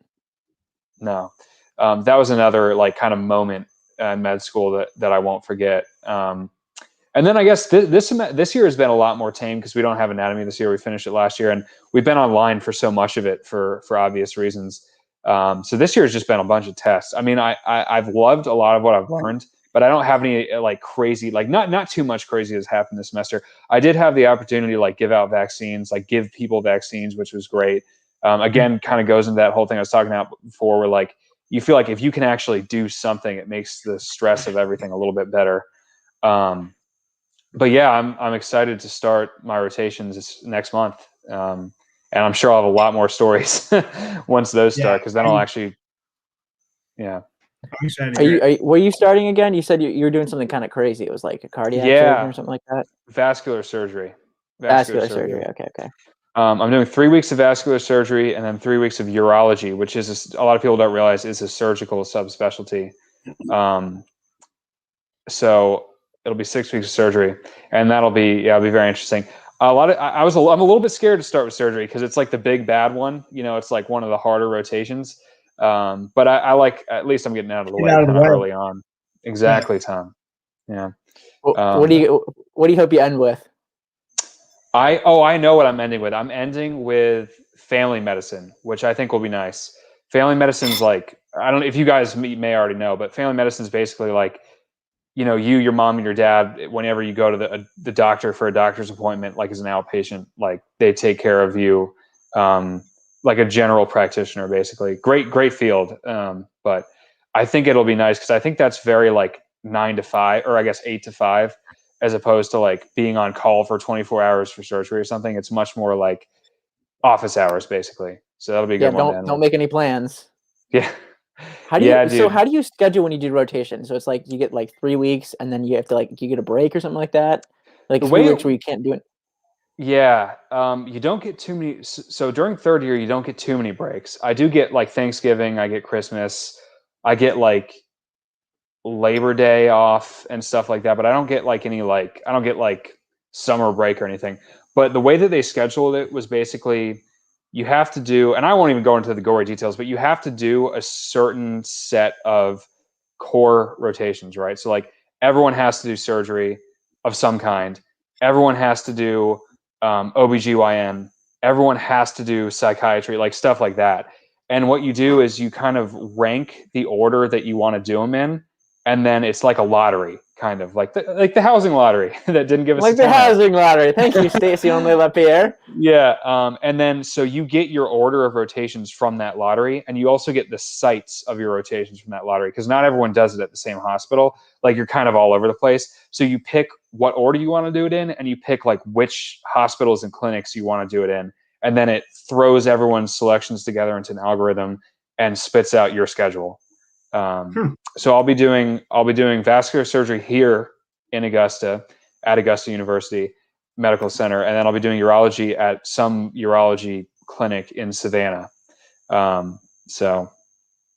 No, that was another like kind of moment in med school that I won't forget. And then I guess this year has been a lot more tame because we don't have anatomy this year. We finished it last year, and we've been online for so much of it for obvious reasons. So this year has just been a bunch of tests. I mean, I've loved a lot of what I've learned, but I don't have any like crazy, like not too much crazy has happened this semester. I did have the opportunity to like give out vaccines, like give people vaccines, which was great. Again, kind of goes into that whole thing I was talking about before, where like you feel like if you can actually do something, it makes the stress of everything a little bit better. But yeah, I'm excited to start my rotations next month, and I'm sure I'll have a lot more stories once those start, because then I'll actually, I'm excited. Were you starting again? You said you were doing something kind of crazy. It was like a cardiac surgery or something like that. Vascular surgery. Vascular surgery. Okay. I'm doing 3 weeks of vascular surgery and then 3 weeks of urology, which is a lot of people don't realize is a surgical subspecialty. So it'll be 6 weeks of surgery, and it'll be very interesting. I'm a little bit scared to start with surgery because it's like the big bad one. It's like one of the harder rotations. But I like, at least I'm getting out of the way kind of early on. Exactly, Tom. Yeah. What do you hope you end with? I know what I'm ending with. I'm ending with family medicine, which I think will be nice. Family medicine's like, I don't know if you guys may already know, but family medicine is basically like, your mom and your dad, whenever you go to the doctor for a doctor's appointment, like as an outpatient, like they take care of you, like a general practitioner, basically. Great field. But I think it'll be nice because I think that's very like 9 to 5, or I guess 8 to 5. As opposed to like being on call for 24 hours for surgery or something. It's much more like office hours, basically. So that'll be a good one. Don't make any plans. Yeah. How do you schedule when you do rotation? So it's like you get like 3 weeks and then you have to like, you get a break or something like that? Like 3 weeks where you can't do it? Yeah. You don't get too many. So during third year, you don't get too many breaks. I do get like Thanksgiving. I get Christmas. I get like Labor Day off and stuff like that, but I don't get like I don't get like summer break or anything. But the way that they scheduled it was basically you have to do, and I won't even go into the gory details, but you have to do a certain set of core rotations, right? So like everyone has to do surgery of some kind. Everyone has to do OBGYN. Everyone has to do psychiatry, like stuff like that. And what you do is you kind of rank the order that you want to do them in. And then it's like a lottery, kind of like the housing lottery that didn't give us like the housing lottery. Thank you, Stacy Only LaPierre. Yeah, and then so you get your order of rotations from that lottery, and you also get the sites of your rotations from that lottery because not everyone does it at the same hospital. Like you're kind of all over the place. So you pick what order you want to do it in, and you pick like which hospitals and clinics you want to do it in, and then it throws everyone's selections together into an algorithm and spits out your schedule. So I'll be doing vascular surgery here in Augusta at Augusta University Medical Center, and then I'll be doing urology at some urology clinic in Savannah. So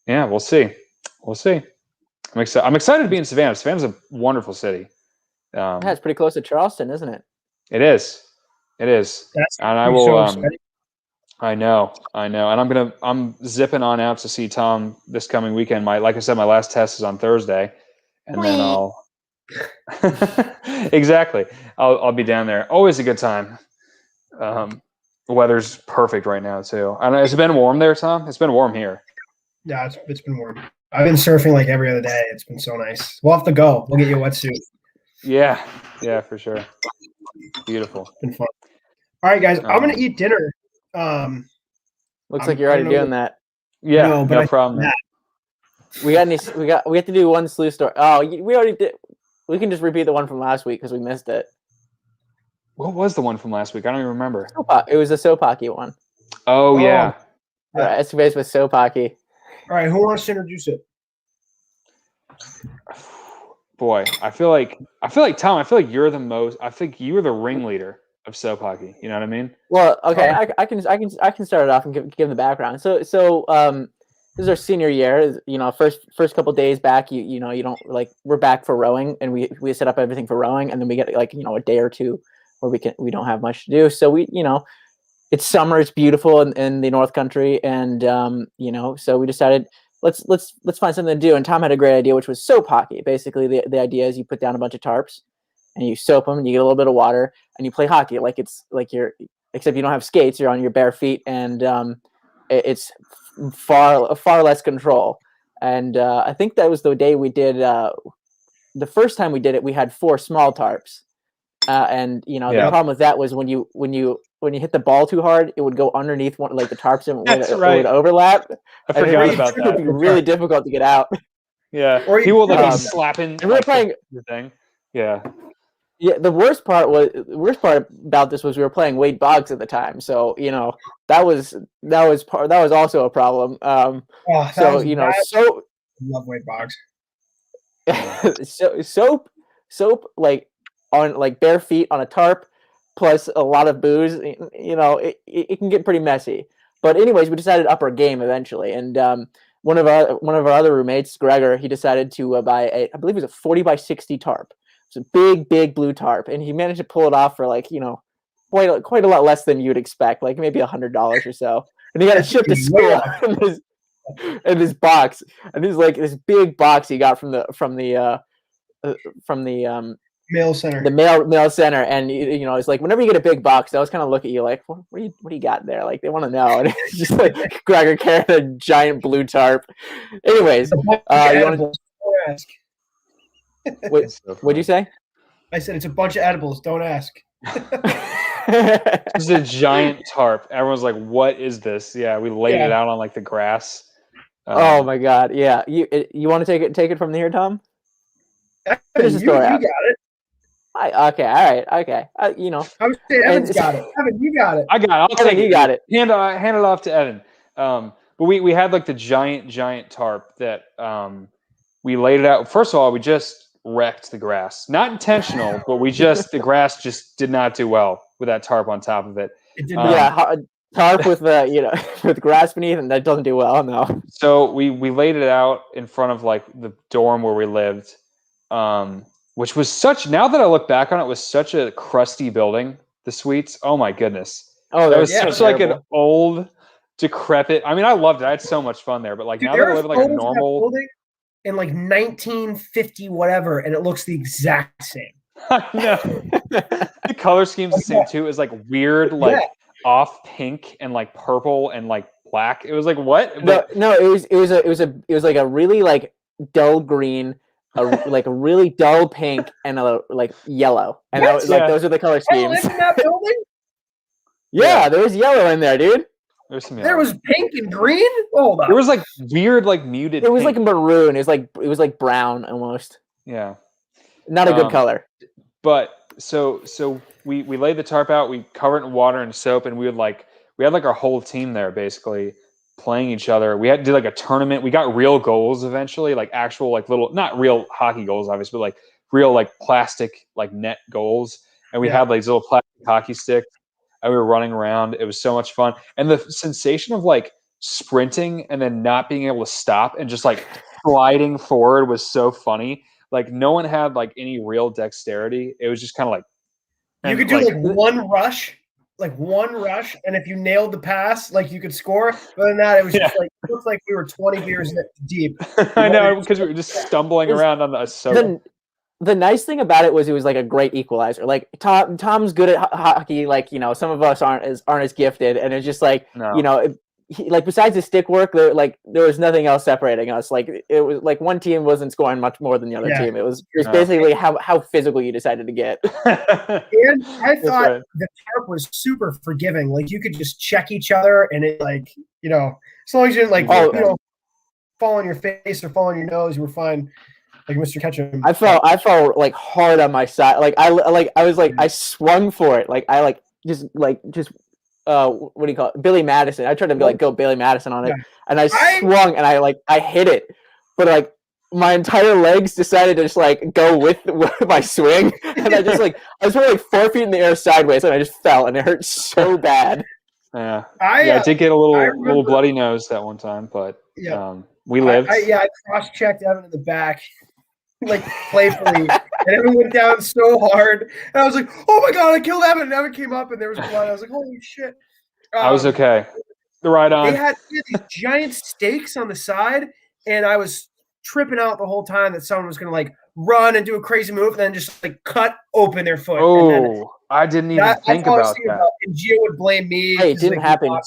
yeah, we'll see. I'm excited to be in Savannah. Savannah's a wonderful city. Yeah, it's pretty close to Charleston, isn't it? It is. That's and I will. So I know, and I'm zipping on out to see Tom this coming weekend. Like I said, my last test is on Thursday, and then I'll exactly. I'll be down there. Always a good time. The weather's perfect right now too. I know, has it been warm there, Tom? It's been warm here. Yeah, it's been warm. I've been surfing like every other day. It's been so nice. We'll have to go. We'll get you a wetsuit. Yeah, for sure. Beautiful. It's been fun. All right, guys. I'm gonna eat dinner. Looks like you're already doing that. Yeah, no problem. We have to do one slew story. Oh, we already did. We can just repeat the one from last week because we missed it. What was the one from last week? I don't even remember. It was the soap hockey one. Oh yeah. Right, escapades with soap hockey. All right, who wants to introduce it? Boy, I feel like Tom. I feel like you're the most. I think you were the ringleader of soap hockey. You know what I mean? Well, okay, I can start it off and give the background. So this is our senior year. You know, first couple days back, you know, you don't like we're back for rowing, and we set up everything for rowing, and then we get like, you know, a day or two where we don't have much to do. So we, you know, it's summer, it's beautiful in the North Country, and you know, so we decided let's find something to do. And Tom had a great idea, which was soap hockey. Basically, the idea is you put down a bunch of tarps and you soap them, and you get a little bit of water, and you play hockey like it's like except you don't have skates, you're on your bare feet, and it's far less control. And I think that was the day we did the first time we did it, we had 4 small tarps, and you know, the problem with that was when you hit the ball too hard, it would go underneath one, like the tarps, and it would overlap. I forgot about that. It would be really difficult to get out. Yeah, or he will like slapping. We were playing the thing. Yeah. Yeah, the worst part about this was we were playing Wade Boggs at the time, so you know that was also a problem. So you know, I love Wade Boggs. soap like on like bare feet on a tarp, plus a lot of booze. You know, it can get pretty messy. But anyways, we decided to up our game eventually, and one of our other roommates, Gregor, he decided to buy I believe it was a 40 by 60 tarp. It's a big blue tarp, and he managed to pull it off for like, you know, quite a lot less than you'd expect, like maybe $100 or so. And he got it shipped to school in this box, and this like this big box he got from the mail center. The mail center, and you know, it's like whenever you get a big box, they always kind of look at you like, what do you got there? Like they want to know. And it's just like Gregor carrying a giant blue tarp. Anyways, you want to ask. What'd you say? I said it's a bunch of edibles. Don't ask. It's a giant tarp. Everyone's like, "What is this?" Yeah, we laid it out on like the grass. Oh my god! Yeah, you want to take it from here, Tom? Finish the story. You got it. Okay, all right, okay. You know, I was saying Evan's got it. Evan, you got it. I got it. I'll take it. You got it. Hand it off to Evan. But we had like the giant tarp that we laid it out. First of all, we just wrecked the grass. Not intentional, but the grass just did not do well with that tarp on top of it. It did not. Tarp with with grass beneath, and that doesn't do well. No. So we laid it out in front of like the dorm where we lived, which was now that I look back on it, was such a crusty building. The suites. Oh my goodness. Oh, that was such like an old, decrepit. I mean, I loved it. I had so much fun there. But like now that I live in like a normal building in like 1950 whatever, and it looks the exact same. I know. The color scheme's the same too. It's like weird, like off pink and like purple and like black. It was like what? No, it was like a really like dull green, like a really dull pink, and a like yellow. And that was like those are the color schemes. In that building? Yeah, there was yellow in there, dude. There was pink and green. Hold on. There was like weird, like muted. It was pink. like maroon. It was like brown almost. Yeah, not a good color. But so we laid the tarp out. We covered it in water and soap, and we had like our whole team there basically playing each other. We had to do like a tournament. We got real goals eventually, like actual like little, not real hockey goals, obviously, but like real like plastic like net goals. And we had like these little plastic hockey sticks. And we were running around. It was so much fun. And the sensation of like sprinting and then not being able to stop and just like sliding forward was so funny. Like no one had like any real dexterity. It was just kind of like you could do like one rush, and if you nailed the pass, like you could score. But than that, it was just like it looked like we were 20 beers deep. I know, because we were just stumbling around on the soap. The nice thing about it was like a great equalizer. Like Tom's good at hockey. Like, you know, some of us aren't as gifted, and it's just like, you know, like besides the stick work, there was nothing else separating us. Like it was like one team wasn't scoring much more than the other team. It was basically how physical you decided to get. And I thought the tarp was super forgiving. Like you could just check each other, and it like, you know, as long as you didn't like, you know, fall on your face or fall on your nose, you were fine. Like Mr. Ketchum. I fell like hard on my side. I swung for it. What do you call it? Billy Madison. I tried to go Billy Madison on it, and I swung and I hit it, but like my entire legs decided to just like go with my swing, and I just I was probably like 4 feet in the air sideways, and I just fell, and it hurt so bad. Yeah, I did get a little bloody nose that one time, but we lived. I cross-checked Evan in the back, like playfully, and Evan went down so hard, and I was like, "Oh my god, I killed Evan!" And Evan came up, and there was blood. I was like, "Holy shit!" I was okay. Right on. They had these giant stakes on the side, and I was tripping out the whole time that someone was going to like run and do a crazy move, and then just like cut open their foot. Oh, I didn't even think about that. And Gio would blame me. Hey, it didn't happen.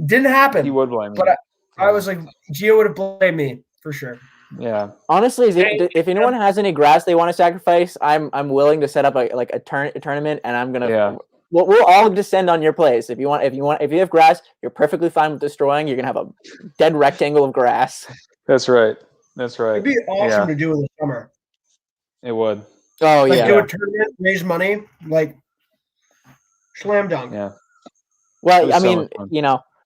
Didn't happen. He would blame me. But I was like, Gio would have blamed me for sure. Yeah. Honestly, if anyone has any grass they want to sacrifice, I'm willing to set up a tournament, and I'm gonna. Yeah. We'll all descend on your place. If you have grass, you're perfectly fine with destroying. You're gonna have a dead rectangle of grass. That's right. It'd be awesome to do in the summer. It would. Oh yeah. Do a tournament, raise money, like slam dunk. Yeah. Well, I mean,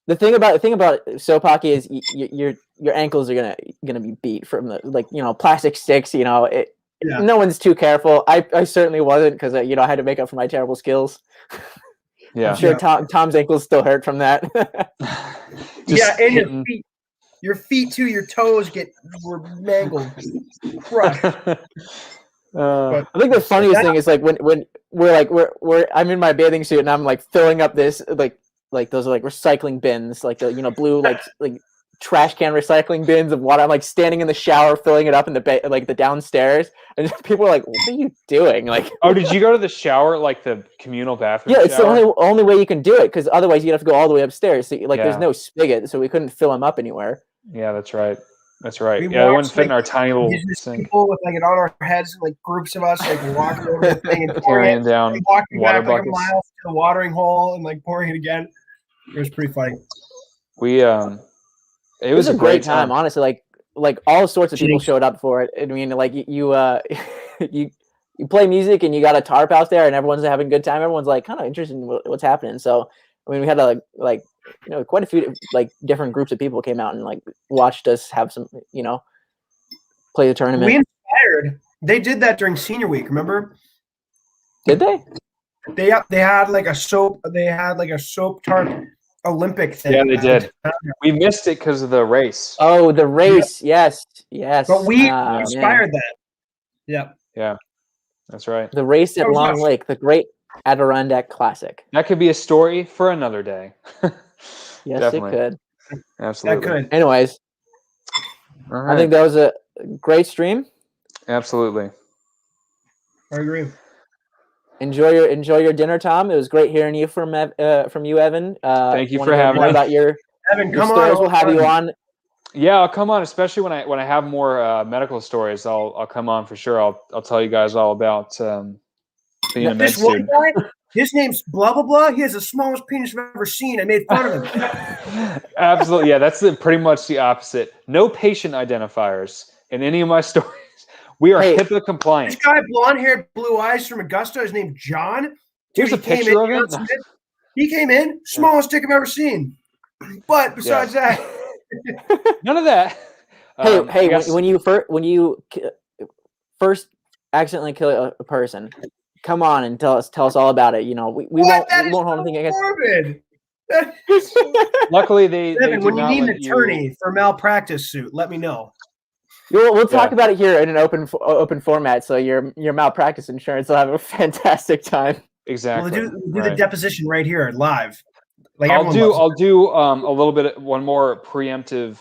the thing about soap hockey is your ankles are gonna be beat from the plastic sticks. No one's too careful. I certainly wasn't because I had to make up for my terrible skills. Yeah. I'm sure Tom's ankles still hurt from that. And your feet too. Your toes were mangled, crushed. I think the funniest thing is like when we're I'm in my bathing suit and I'm like filling up this like those recycling bins, like the blue like trash can recycling bins of water. I'm like standing in the shower filling it up in the downstairs, and people are like, "What are you doing?" Like, oh, did you go to the shower, like the communal bathroom? Yeah, it's the only way you can do it, because otherwise you'd have to go all the way upstairs. So there's no spigot, so we couldn't fill them up anywhere. Yeah, that's right. They wouldn't fit in our tiny little sink. People with it on our heads, groups of us, walking over the thing and carrying down water buckets, a mile to the watering hole and pouring it again. It was pretty funny. It was a great time, honestly. Like all sorts of people showed up for it. I mean, you play music and you got a tarp out there and everyone's having a good time. Everyone's kind of interested in what's happening. So I mean, we had quite a few different groups of people came out and watched us have some play the tournament. We inspired. They did that during senior week. Remember? Did they? They had a soap. They had a soap tarp Olympic thing. Yeah, they did. We missed it because of the race. Oh, the race. Yeah. Yes. But we inspired that. Yeah. Yeah. That's right. The race at Long Lake, the Great Adirondack Classic. That could be a story for another day. Yes, Definitely. It could. Absolutely. That could. Anyways, right. I think that was a great stream. Absolutely. I agree. Enjoy your dinner, Tom. It was great hearing you from you, Evan. Thank you for having me. About your Evan, come on. We'll have you on. Yeah, I'll come on, especially when I have more medical stories. I'll come on for sure. I'll tell you guys all about being a med student. His name's blah blah blah. He has the smallest penis I've ever seen. I made fun of him. Absolutely, yeah. That's pretty much the opposite. No patient identifiers in any of my stories. We are HIPAA compliant. This guy, blonde-haired, blue eyes from Augusta, his name's John. Here's a picture of him. He came in, smallest dick I've ever seen. But besides that, none of that. When you first accidentally kill a person, come on and tell us all about it. We won't hold anything against. Luckily, they when you need an attorney for a malpractice suit, let me know. We'll talk about it here in an open format, so your malpractice insurance will have a fantastic time. Exactly. We'll do the deposition right here live. I'll do a little bit one more preemptive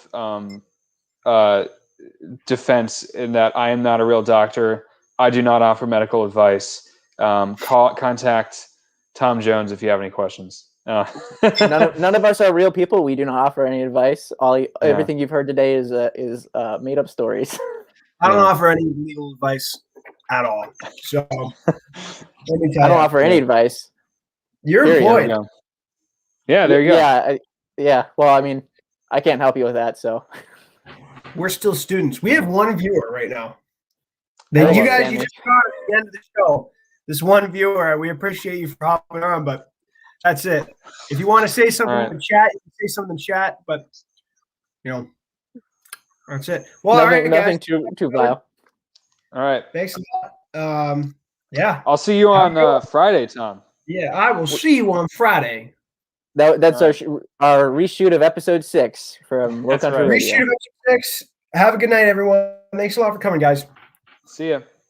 defense in that I am not a real doctor. I do not offer medical advice. Contact Tom Jones if you have any questions. None of us are real people. We do not offer any advice. Everything you've heard today is made up stories. I don't offer any legal advice at all. So let me tell I don't offer any advice. You're employed. Yeah, there you go. Yeah. Well, I mean, I can't help you with that. So we're still students. We have one viewer right now. Then you guys, you just got at the end of the show. This one viewer, we appreciate you for hopping on, but that's it. If you want to say something in the chat, you can say something in the chat, but that's it. Well, nothing too vile. All right. Thanks a lot. Yeah. I'll see you on Friday, Tom. Yeah, I will see you on Friday. That's our reshoot of episode 6 from Low Country Radio. Reshoot of episode 6. Have a good night, everyone. Thanks a lot for coming, guys. See ya.